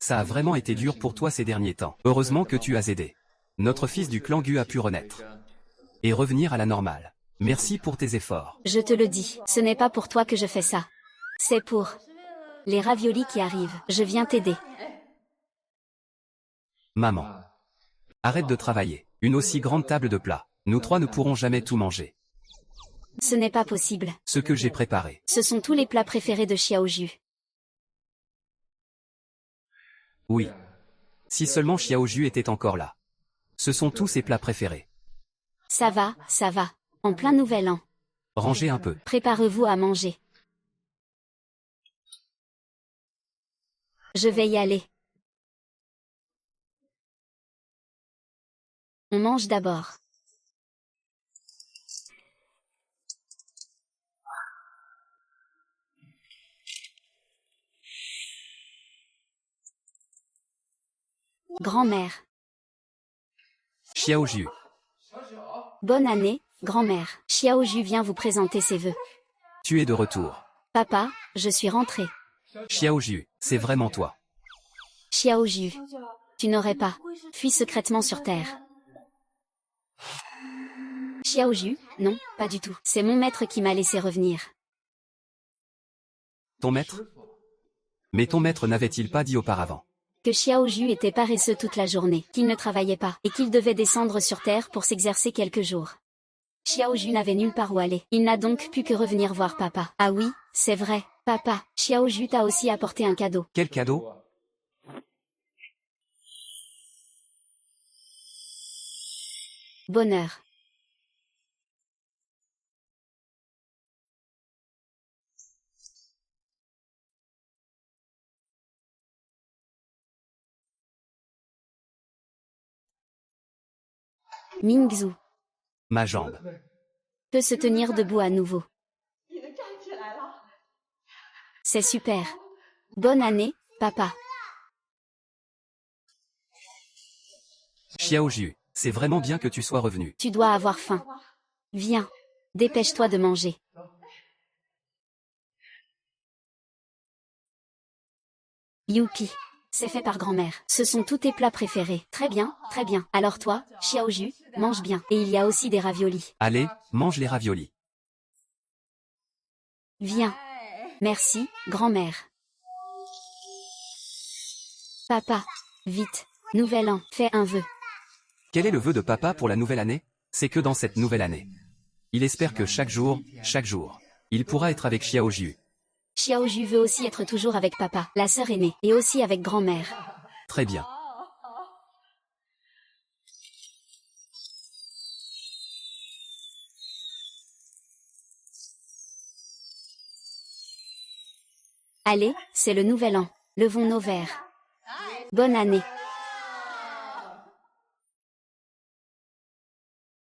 Ça a vraiment été dur pour toi ces derniers temps. Heureusement que tu as aidé. Notre fils du clan Gu a pu renaître. Et revenir à la normale. Merci pour tes efforts. Je te le dis, ce n'est pas pour toi que je fais ça. C'est pour les raviolis qui arrivent. Je viens t'aider. Maman. Arrête de travailler. Une aussi grande table de plats. Nous trois ne pourrons jamais tout manger. Ce n'est pas possible. Ce que j'ai préparé. Ce sont tous les plats préférés de Xiaoju. Oui. Si seulement Xiaoju était encore là. Ce sont tous ses plats préférés. Ça va. En plein nouvel an. Rangez un peu. Préparez-vous à manger. Je vais y aller. On mange d'abord. Grand-mère. Xiaoju. Bonne année, grand-mère. Xiaoju vient vous présenter ses vœux. Tu es de retour. Papa, je suis rentrée. Xiaoju, c'est vraiment toi. Xiaoju, tu n'aurais pas fui secrètement sur Terre. Xiaoju, non, pas du tout. C'est mon maître qui m'a laissé revenir. Ton maître? Mais ton maître n'avait-il pas dit auparavant que Xiaoju était paresseux toute la journée, qu'il ne travaillait pas, et qu'il devait descendre sur Terre pour s'exercer quelques jours. Xiaoju n'avait nulle part où aller. Il n'a donc pu que revenir voir papa. Ah oui, c'est vrai, papa, Xiaoju t'a aussi apporté un cadeau. Quel cadeau? Bonheur. Mingzhu Ma jambe. peut se tenir debout à nouveau. C'est super. Bonne année, papa. Xiaoju, c'est vraiment bien que tu sois revenu. Tu dois avoir faim. Viens. Dépêche-toi de manger. Youpi. C'est fait par grand-mère. Ce sont tous tes plats préférés. Très bien, très bien. Alors toi, Xiaoju, mange bien. Et il y a aussi des raviolis. Allez, mange les raviolis. Viens. Merci, grand-mère. Papa. Vite. Nouvel an. Fais un vœu. Quel est le vœu de papa pour la nouvelle année? C'est que dans cette nouvelle année, il espère que chaque jour, il pourra être avec Xiaoju. Xiaoju veut aussi être toujours avec papa, la sœur aînée, et aussi avec grand-mère. Très bien. Allez, c'est le nouvel an. Levons nos verres. Bonne année.